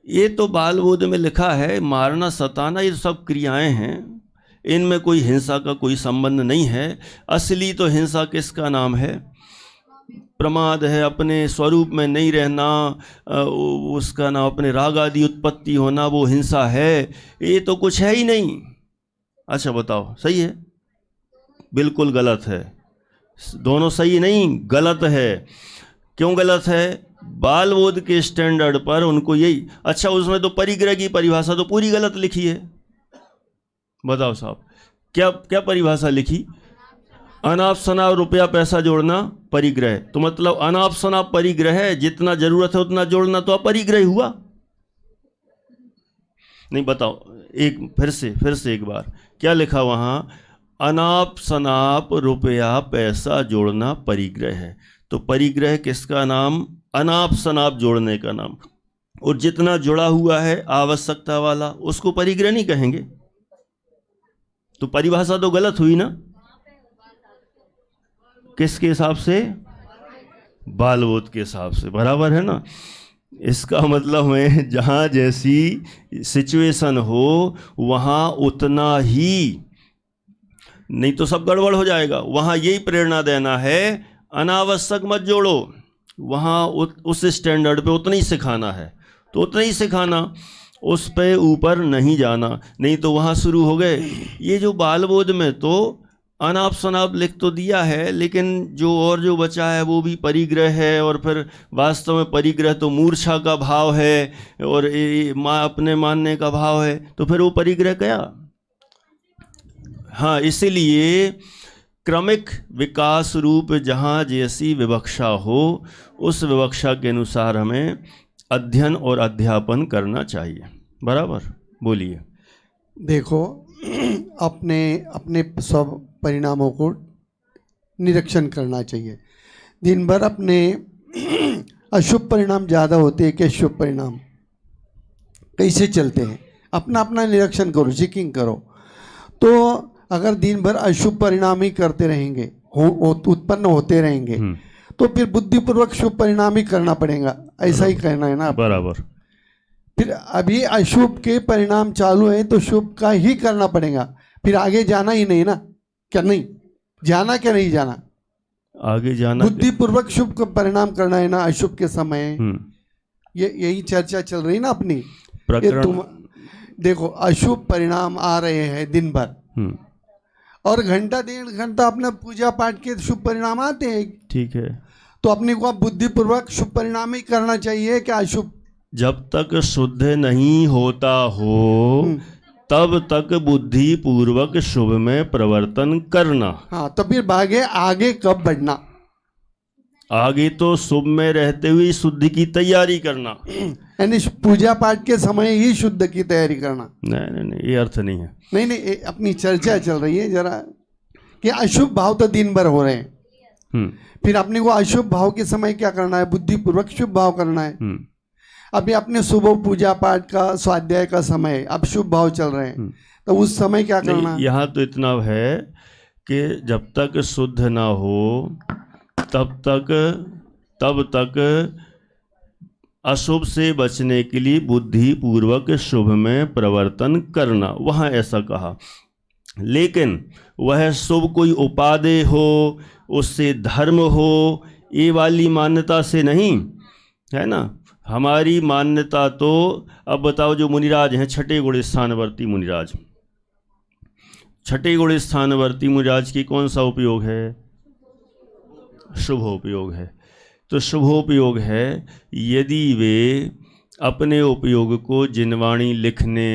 ये तो बालबोध में लिखा है। मारना, सताना, ये सब क्रियाएं हैं, इनमें कोई हिंसा का कोई संबंध नहीं है। असली तो हिंसा किसका नाम है? प्रमाद है, अपने स्वरूप में नहीं रहना, उसका नाम अपने राग आदि उत्पत्ति होना, वो हिंसा है। ये तो कुछ है ही नहीं। अच्छा बताओ, सही है? बिल्कुल गलत है। दोनों सही नहीं, गलत है। क्यों गलत है? बालबोध के स्टैंडर्ड पर उनको यही। अच्छा, उसमें तो परिग्रह की परिभाषा तो पूरी गलत लिखी है। बताओ साहब, क्या क्या परिभाषा लिखी? अनाप शनाप रुपया पैसा जोड़ना परिग्रह। तो मतलब अनाप शनाप परिग्रह है, जितना जरूरत है उतना जोड़ना तो अपरिग्रह हुआ। नहीं, बताओ एक फिर से एक बार, क्या लिखा वहां? अनाप शनाप रुपया पैसा जोड़ना परिग्रह है। तो परिग्रह किसका नाम? अनाप शनाप जोड़ने का नाम। और जितना जुड़ा हुआ है आवश्यकता वाला, उसको परिग्रह नहीं कहेंगे। तो परिभाषा तो गलत हुई ना। किसके हिसाब से? बालबोध के हिसाब से, बराबर है ना। इसका मतलब है जहाँ जैसी सिचुएशन हो वहाँ उतना ही, नहीं तो सब गड़बड़ हो जाएगा। वहाँ यही प्रेरणा देना है, अनावश्यक मत जोड़ो। वहाँ उस स्टैंडर्ड पे उतना ही सिखाना है तो उतना ही सिखाना, उस पे ऊपर नहीं जाना। नहीं तो वहाँ शुरू हो गए। ये जो बालबोध में तो अनाप शनाप लिख तो दिया है, लेकिन जो बचा है वो भी परिग्रह है। और फिर वास्तव में परिग्रह तो मूर्छा का भाव है और अपने मानने का भाव है, तो फिर वो परिग्रह क्या? हाँ, इसीलिए क्रमिक विकास रूप जहाँ जैसी विवक्षा हो, उस विवक्षा के अनुसार हमें अध्ययन और अध्यापन करना चाहिए। बराबर? बोलिए। देखो, अपने सब परिणामों को निरीक्षण करना चाहिए। दिन भर अपने अशुभ परिणाम ज़्यादा होते हैं कि शुभ परिणाम कैसे चलते हैं, अपना अपना निरीक्षण करो, चेकिंग करो। तो अगर दिन भर अशुभ परिणाम ही करते रहेंगे, उत्पन्न होते रहेंगे, तो फिर बुद्धिपूर्वक शुभ परिणाम ही करना पड़ेगा। ऐसा ही कहना है ना? बराबर। फिर अभी अशुभ के परिणाम चालू है तो शुभ का ही करना पड़ेगा। फिर आगे जाना ही नहीं ना? क्या नहीं जाना, क्या नहीं जाना? आगे जाना, बुद्धिपूर्वक शुभ का परिणाम करना है ना अशुभ के समय। यही चर्चा चल रही ना अपनी। देखो, अशुभ परिणाम आ रहे हैं दिन भर, और घंटा डेढ़ घंटा अपना पूजा पाठ के शुभ परिणाम आते हैं। ठीक है, तो अपने को बुद्धिपूर्वक शुभ परिणाम ही करना चाहिए क्या अशुभ? जब तक शुद्ध नहीं होता हो तब तक बुद्धि पूर्वक शुभ में प्रवर्तन करना। हाँ, तो फिर आगे कब बढ़ना? आगे तो शुभ में रहते हुए शुद्धि की तैयारी करना, यानी पूजा पाठ के समय ही शुद्ध की तैयारी करना। नहीं, ये अर्थ नहीं है। नहीं, अपनी चर्चा चल रही है जरा कि अशुभ भाव तो दिन भर हो रहे हैं, फिर अपने को अशुभ भाव के समय क्या करना है, बुद्धिपूर्वक शुभ भाव करना है। अभी अपने सुबह पूजा पाठ का स्वाध्याय का समय, अब शुभ भाव चल रहे हैं, तो उस समय क्या करना है? यहाँ तो इतना है कि जब तक शुद्ध ना हो तब तक अशुभ से बचने के लिए बुद्धि पूर्वक शुभ में प्रवर्तन करना, वहाँ ऐसा कहा। लेकिन वह शुभ कोई उपादेय हो, उससे धर्म हो, ये वाली मान्यता से नहीं है ना। हमारी मान्यता तो, अब बताओ, जो मुनिराज हैं, छठे गुण स्थानवर्ती मुनिराज, छठे गुण स्थानवर्ती मुनिराज की कौन सा उपयोग है? शुभोपयोग है। तो शुभोपयोग है, यदि वे अपने उपयोग को जिनवाणी लिखने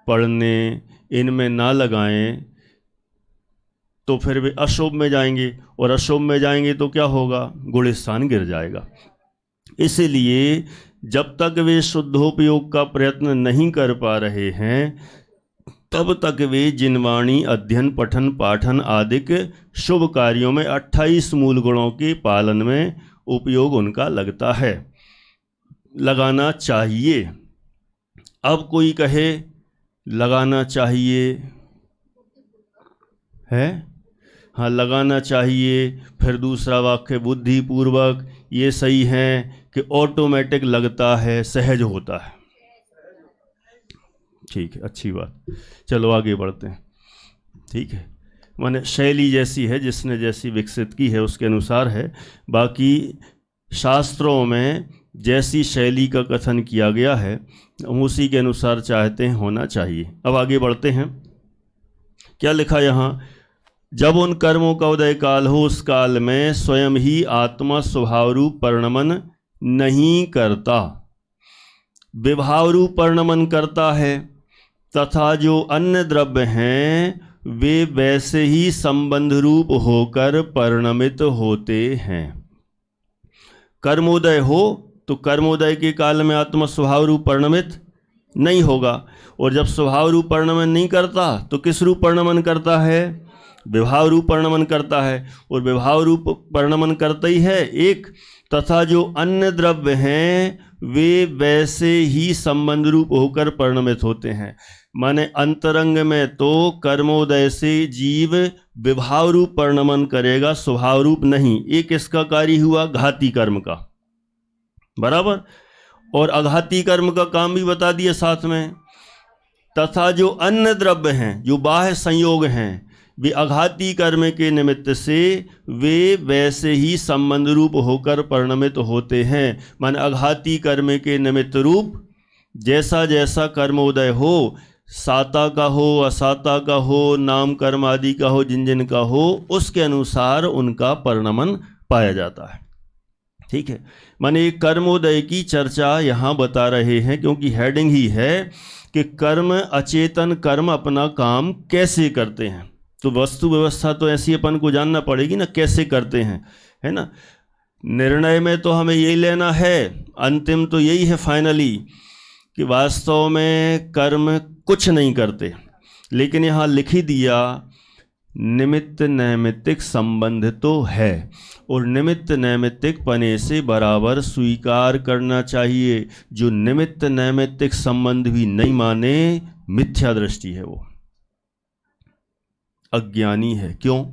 पढ़ने इनमें ना लगाएं तो फिर वे अशुभ में जाएंगे, और अशुभ में जाएंगे तो क्या होगा? गुण स्थान गिर जाएगा। इसलिए जब तक वे शुद्धोपयोग का प्रयत्न नहीं कर पा रहे हैं तब तक वे जिनवाणी अध्ययन पठन पाठन आदि शुभ कार्यों में 28 मूल गुणों के पालन में उपयोग उनका लगता है, लगाना चाहिए। अब कोई कहे लगाना चाहिए है, हाँ लगाना चाहिए, फिर दूसरा वाक्य बुद्धिपूर्वक, ये सही है कि ऑटोमेटिक लगता है, सहज होता है। ठीक है, अच्छी बात, चलो आगे बढ़ते हैं। ठीक है, माने शैली जैसी है, जिसने जैसी विकसित की है उसके अनुसार है। बाकी शास्त्रों में जैसी शैली का कथन किया गया है हम उसी के अनुसार चाहते हैं होना चाहिए। अब आगे बढ़ते हैं, क्या लिखा यहाँ? जब उन कर्मों का उदय काल हो उस काल में स्वयं ही आत्मा स्वभाव रूप परिणमन नहीं करता, विभाव रूप परिणमन करता है, तथा जो अन्य द्रव्य हैं वे वैसे ही संबंध रूप होकर परिणमित होते हैं। कर्मोदय हो तो कर्मोदय के काल में आत्मा स्वभाव रूप परिणमित नहीं होगा, और जब स्वभाव रूप परिणमन नहीं करता तो किस रूप परिणमन करता है? विभाव रूप परिणमन करता है, और विभाव रूप परिणमन करता ही है एक, तथा जो अन्य द्रव्य हैं वे वैसे ही संबंध रूप होकर परिणमित होते हैं। माने अंतरंग में तो कर्मोदय से जीव विभाव रूप परिणमन करेगा, स्वभाव रूप नहीं। एक इसका कार्य हुआ घाती कर्म का, बराबर, और अघाती कर्म का काम भी बता दिया साथ में। तथा जो अन्य द्रव्य हैं, जो बाह्य संयोग हैं, वे अघाती कर्म के निमित्त से वे वैसे ही संबंध रूप होकर परिणमित होते हैं। माने अघाती कर्म के निमित्त रूप जैसा जैसा कर्मोदय हो, साता का हो असाता का हो, नाम कर्म आदि का हो, जिन जिन का हो, उसके अनुसार उनका परिणमन पाया जाता है। ठीक है, माने कर्मोदय की चर्चा यहाँ बता रहे हैं, क्योंकि हेडिंग ही है कि कर्म, अचेतन कर्म अपना काम कैसे करते हैं। तो वस्तु व्यवस्था तो ऐसी अपन को जानना पड़ेगी ना, कैसे करते हैं, है ना। निर्णय में तो हमें यही लेना है, अंतिम तो यही है फाइनली, कि वास्तव में कर्म कुछ नहीं करते, लेकिन यहाँ लिख ही दिया निमित्त नैमित्तिक संबंध तो है, और निमित्त नैमित्तिक पने से बराबर स्वीकार करना चाहिए। जो निमित्त नैमित्तिक संबंध भी नहीं माने, मिथ्या दृष्टि है, वो अज्ञानी है। क्यों?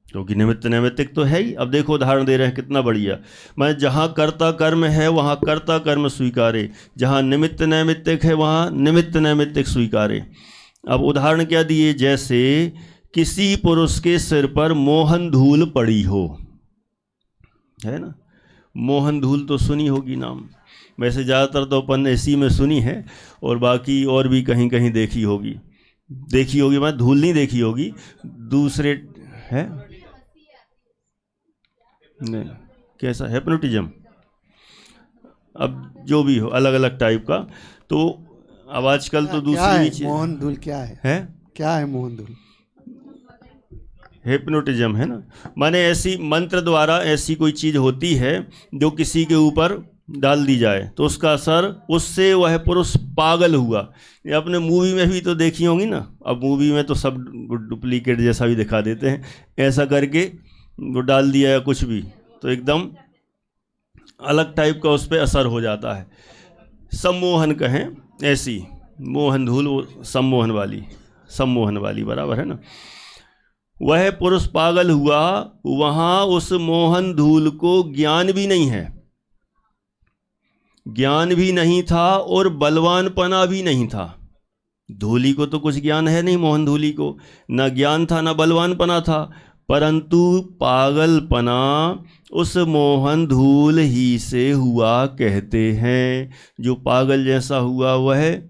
क्योंकि निमित्त नैमित्तिक तो है ही। अब देखो उदाहरण दे रहे हैं कितना बढ़िया। मैं जहाँ कर्ता कर्म है वहाँ कर्ता कर्म स्वीकारे, जहाँ निमित्त नैमित्तिक है वहाँ निमित्त नैमित्तिक स्वीकारे। अब उदाहरण क्या दिए? जैसे किसी पुरुष के सिर पर मोहन धूल पड़ी हो, है ना। मोहन धूल तो सुनी होगी नाम, वैसे ज़्यादातर तो अपन इसी में सुनी है, और बाकी और भी कहीं कहीं देखी होगी, मैं धूल नहीं देखी होगी, दूसरे है नहीं, कैसा हिप्नोटिज्म, अब जो भी हो अलग अलग टाइप का। तो अब आजकल तो दूसरी मोहन धूल क्या है? क्या है मोहन धूल? हिप्नोटिज्म है ना, माने ऐसी मंत्र द्वारा ऐसी कोई चीज़ होती है जो किसी के ऊपर डाल दी जाए तो उसका असर, उससे वह पुरुष पागल हुआ। ये अपने मूवी में भी तो देखी होंगी ना, अब मूवी में तो सब डुप्लीकेट जैसा भी दिखा देते हैं, ऐसा करके वो डाल दिया या कुछ भी तो एकदम अलग टाइप का उस पर असर हो जाता है। सम्मोहन कहें, ऐसी मोहन धूल, वो सम्मोहन वाली बराबर है ना। वह पुरुष पागल हुआ, वहां उस मोहन धूल को ज्ञान भी नहीं है, ज्ञान भी नहीं था और बलवानपना भी नहीं था। धूली को तो कुछ ज्ञान है नहीं, मोहन धूली को ना ज्ञान था ना बलवानपना था, परंतु पागलपना उस मोहन धूल ही से हुआ कहते हैं। जो पागल जैसा हुआ वह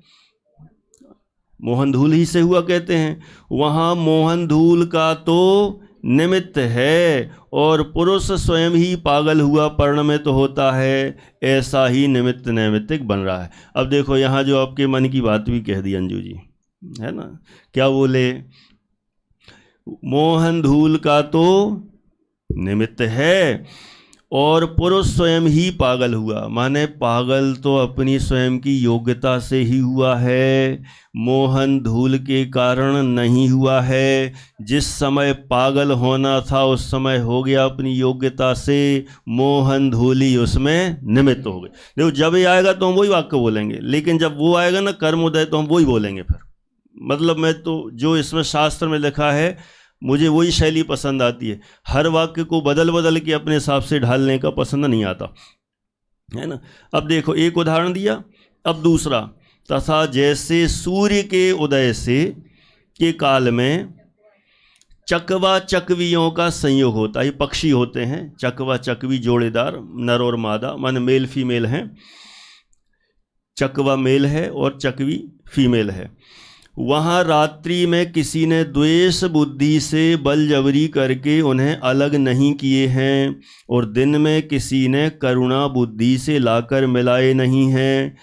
मोहन धूल ही से हुआ कहते हैं। वहाँ मोहन धूल का तो निमित्त है और पुरुष स्वयं ही पागल हुआ परिणमित होता है, ऐसा ही निमित्त नैमित्तिक बन रहा है। अब देखो यहाँ जो आपके मन की बात भी कह दी अंजू जी, है ना, क्या बोले, मोहन धूल का तो निमित्त है और पुरुष स्वयं ही पागल हुआ, माने पागल तो अपनी स्वयं की योग्यता से ही हुआ है, मोहन धूल के कारण नहीं हुआ है। जिस समय पागल होना था उस समय हो गया अपनी योग्यता से, मोहन धूली उसमें निमित्त हो गए। देखो जब ये आएगा तो हम वही वाक्य बोलेंगे, लेकिन जब वो आएगा ना कर्मोदय तो हम वही बोलेंगे फिर। मतलब मैं तो जो इसमें शास्त्र में लिखा है मुझे वही शैली पसंद आती है, हर वाक्य को बदल बदल के अपने हिसाब से ढालने का पसंद नहीं आता, है ना। अब देखो एक उदाहरण दिया, अब दूसरा, तथा जैसे सूर्य के उदय से के काल में चकवा चकवियों का संयोग होता है, ये पक्षी होते हैं, चकवा चकवी जोड़ेदार, नर और मादा, मान मेल फीमेल हैं, चकवा मेल है और चकवी फीमेल है। वहाँ रात्रि में किसी ने द्वेष बुद्धि से बलजबरी करके उन्हें अलग नहीं किए हैं और दिन में किसी ने करुणा बुद्धि से लाकर मिलाए नहीं हैं।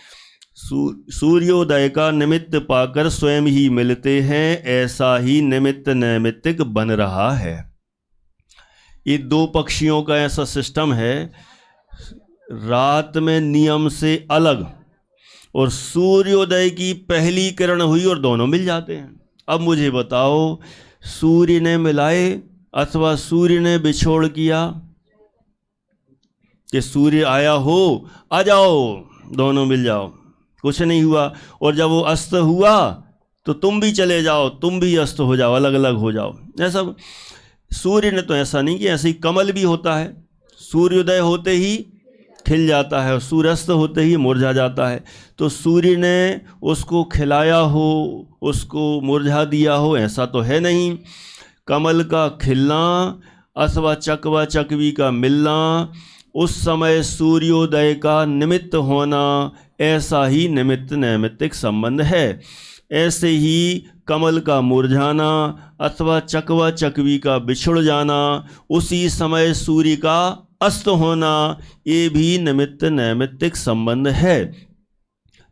सूर्योदय का निमित्त पाकर स्वयं ही मिलते हैं, ऐसा ही निमित्त नैमित्तिक बन रहा है। ये दो पक्षियों का ऐसा सिस्टम है, रात में नियम से अलग और सूर्योदय की पहली किरण हुई और दोनों मिल जाते हैं। अब मुझे बताओ, सूर्य ने मिलाए अथवा सूर्य ने बिछोड़ किया, कि सूर्य आया हो आ जाओ दोनों मिल जाओ, कुछ नहीं हुआ। और जब वो अस्त हुआ तो तुम भी चले जाओ, तुम भी अस्त हो जाओ, अलग अलग हो जाओ। ऐसा सूर्य ने तो ऐसा नहीं किया। ऐसे ही कमल भी होता है, सूर्योदय होते ही खिल जाता है और सूर्यास्त होते ही मुरझा जाता है। तो सूर्य ने उसको खिलाया हो, उसको मुरझा दिया हो, ऐसा तो है नहीं। कमल का खिलना अथवा चकवा चकवी का मिलना, उस समय सूर्योदय का निमित्त होना, ऐसा ही निमित्त नैमित्तिक संबंध है। ऐसे ही कमल का मुरझाना अथवा चकवा चकवी का बिछुड़ जाना, उसी समय सूर्य का अस्त होना, ये भी निमित्त नैमित्तिक संबंध है।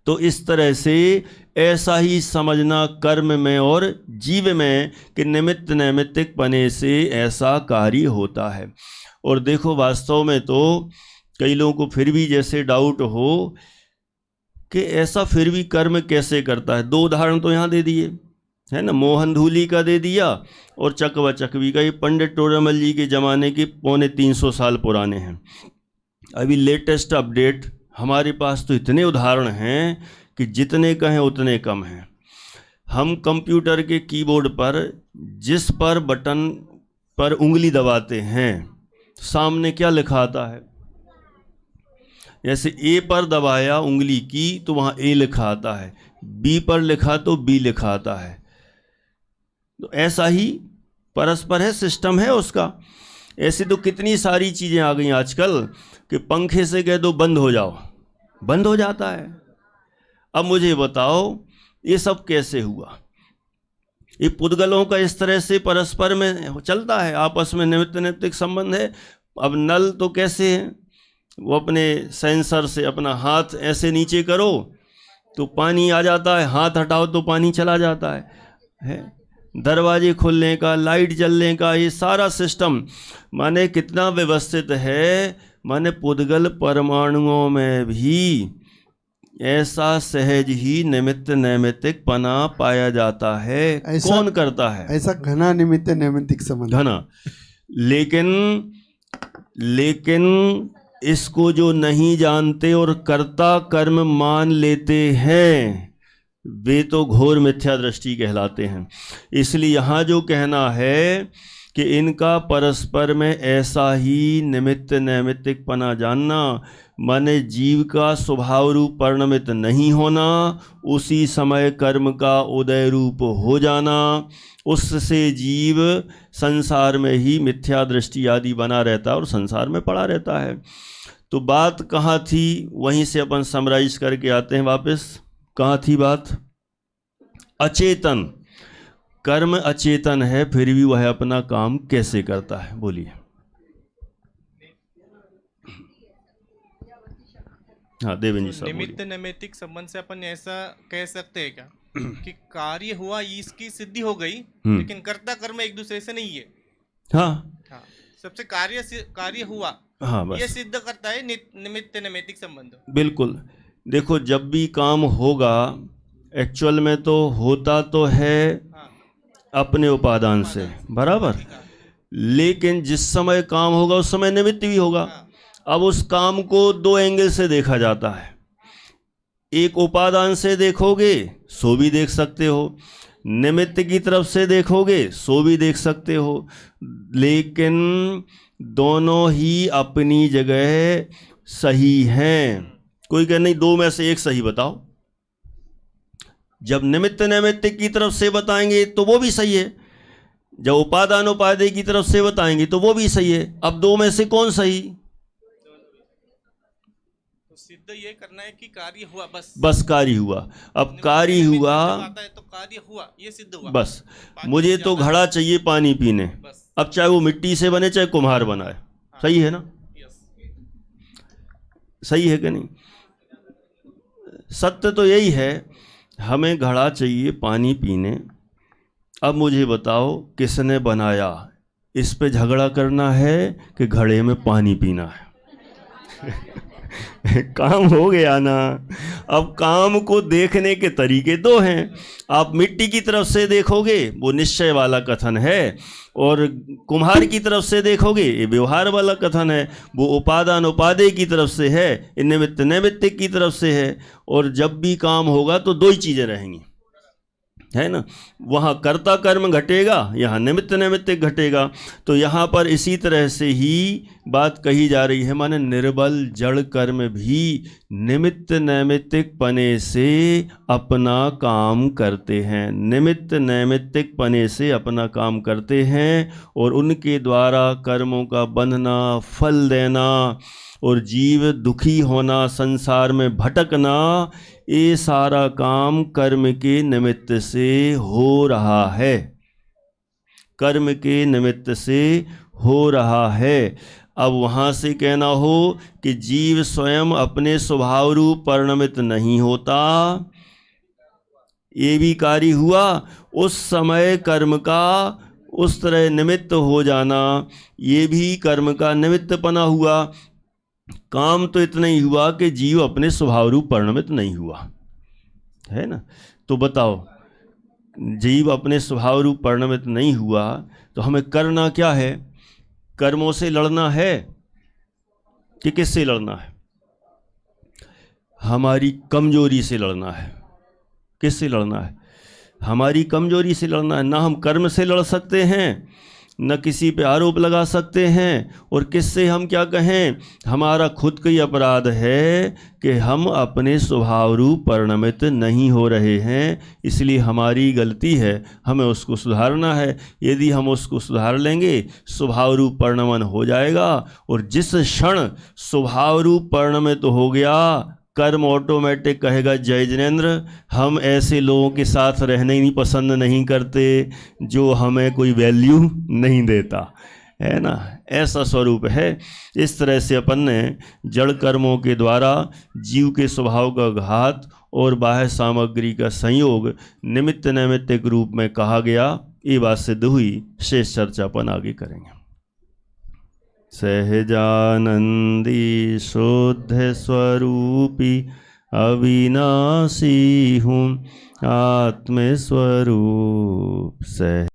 तो इस तरह से ऐसा ही समझना कर्म में और जीव में कि निमित्त नैमित्तिक पने से ऐसा कार्य होता है। और देखो वास्तव में तो कई लोगों को फिर भी जैसे डाउट हो कि ऐसा फिर भी कर्म कैसे करता है। दो उदाहरण तो यहाँ दे दिए, है ना, मोहन धूली का दे दिया और चकवा चकवी का। ये पंडित टोडरमल जी के ज़माने के 350 साल पुराने हैं। अभी लेटेस्ट अपडेट हमारे पास तो इतने उदाहरण हैं कि जितने कहें उतने कम हैं। हम कंप्यूटर के कीबोर्ड पर जिस पर बटन पर उंगली दबाते हैं, सामने क्या लिखा आता है। जैसे ए पर दबाया उंगली की तो वहाँ ए लिखा आता है, बी पर लिखा तो बी लिखा आता है। तो ऐसा ही परस्पर है, सिस्टम है उसका। ऐसी तो कितनी सारी चीज़ें आ गई आजकल कि पंखे से कह दो बंद हो जाओ, बंद हो जाता है। अब मुझे बताओ ये सब कैसे हुआ। ये पुद्गलों का इस तरह से परस्पर में चलता है, आपस में निमित्त नैमित्तिक संबंध है। अब नल तो कैसे है, वो अपने सेंसर से अपना हाथ ऐसे नीचे करो तो पानी आ जाता है, हाथ हटाओ तो पानी चला जाता है। दरवाजे खुलने का, लाइट जलने का, ये सारा सिस्टम माने कितना व्यवस्थित है। माने पुद्गल परमाणुओं में भी ऐसा सहज ही निमित्त नैमित्तिक पना पाया जाता है। कौन करता है ऐसा? घना निमित्त नैमित्तिक संबंध, घना। लेकिन इसको जो नहीं जानते और कर्ता कर्म मान लेते हैं, वे तो घोर मिथ्या दृष्टि कहलाते हैं। इसलिए यहाँ जो कहना है कि इनका परस्पर में ऐसा ही निमित्त नैमित्तिक पना जानना, माने जीव का स्वभाव रूप परिणमित नहीं होना, उसी समय कर्म का उदय रूप हो जाना, उससे जीव संसार में ही मिथ्या दृष्टि आदि बना रहता है और संसार में पड़ा रहता है। तो बात कहाँ थी, वहीं से अपन समराइज करके आते हैं वापस। कहाँ थी बात? अचेतन कर्म अचेतन है, फिर भी वह अपना काम कैसे करता है? बोलिए। हाँ देवेंद्र जी साहब। निमित्त नैमित्तिक संबंध से अपन ऐसा कह सकते हैं क्या कि कार्य हुआ, इसकी सिद्धि हो गई, लेकिन कर्ता कर्म एक दूसरे से नहीं है। हाँ, सबसे कार्य हुआ, हाँ, बस ये सिद्ध करता है निमित्त नैमित्तिक संबंध। बिल्कुल। देखो, जब भी काम होगा एक्चुअल में तो होता तो है अपने उपादान से, बराबर, लेकिन जिस समय काम होगा उस समय निमित्त भी होगा। अब उस काम को दो एंगल से देखा जाता है। एक उपादान से देखोगे सो भी देख सकते हो, निमित्त की तरफ से देखोगे सो भी देख सकते हो, लेकिन दोनों ही अपनी जगह सही हैं। कोई कहे नहीं दो में से एक सही बताओ। जब निमित्त नैमित्तिक की तरफ से बताएंगे तो वो भी सही है, जब उपादान उपादेय की तरफ से बताएंगे तो वो भी सही है। अब दो में से कौन सही? तो सिद्ध ये करना है कि कार्य हुआ, बस कार्य हुआ। अब कार्य हुआ तो कार्य हुआ, ये सिद्ध हुआ। बस मुझे तो घड़ा चाहिए पानी पीने, अब चाहे वो मिट्टी से बने चाहे कुम्हार बनाए, सही है ना? सही है कि नहीं? सत्य तो यही है, हमें घड़ा चाहिए पानी पीने। अब मुझे बताओ किसने बनाया, इस पे झगड़ा करना है कि घड़े में पानी पीना है? काम हो गया ना। अब काम को देखने के तरीके दो हैं। आप मिट्टी की तरफ से देखोगे वो निश्चय वाला कथन है, और कुम्हार की तरफ से देखोगे ये व्यवहार वाला कथन है। वो उपादान उपादेय की तरफ से है, निमित्त नैमित्तिक की तरफ से है। और जब भी काम होगा तो दो ही चीज़ें रहेंगी, है ना? वहाँ कर्ता कर्म घटेगा, यहाँ निमित्त नैमित्तिक घटेगा। तो यहाँ पर इसी तरह से ही बात कही जा रही है, माने निर्बल जड़ कर्म भी निमित्त नैमित्तिक पने से अपना काम करते हैं, निमित्त नैमित्तिक पने से अपना काम करते हैं, और उनके द्वारा कर्मों का बंधना, फल देना और जीव दुखी होना, संसार में भटकना, ये सारा काम कर्म के निमित्त से हो रहा है, कर्म के निमित्त से हो रहा है। अब वहाँ से कहना हो कि जीव स्वयं अपने स्वभाव रूप परिणमित नहीं होता, ये भी कार्य हुआ, उस समय कर्म का उस तरह निमित्त हो जाना, ये भी कर्म का निमित्तपना हुआ। काम तो इतना ही हुआ कि जीव अपने स्वभाव रूप परिणमित नहीं हुआ, है ना? तो बताओ, जीव अपने स्वभाव रूप परिणमित नहीं हुआ तो हमें करना क्या है? कर्मों से लड़ना है कि किससे लड़ना है? हमारी कमजोरी से लड़ना है। किससे लड़ना है? हमारी कमजोरी से लड़ना है। ना हम कर्म से लड़ सकते हैं, न किसी पे आरोप लगा सकते हैं, और किससे हम क्या कहें? हमारा खुद का ही अपराध है कि हम अपने स्वभाव रूप परिणमित नहीं हो रहे हैं, इसलिए हमारी गलती है, हमें उसको सुधारना है। यदि हम उसको सुधार लेंगे स्वभाव रूप परिणमन हो जाएगा, और जिस क्षण स्वभाव रूप परिणमित हो गया, कर्म ऑटोमेटिक कहेगा जय जिनेंद्र, हम ऐसे लोगों के साथ रहने ही पसंद नहीं करते जो हमें कोई वैल्यू नहीं देता, है ना? ऐसा स्वरूप है। इस तरह से अपन ने जड़ कर्मों के द्वारा जीव के स्वभाव का घात और बाह्य सामग्री का संयोग निमित्त नैमित्तिक रूप में कहा गया, ये बात सिद्ध हुई। शेष चर्चा अपन आगे करेंगे। सहजानंदी शुद्ध स्वरूपी अविनाशी हूँ आत्म स्वरूप सह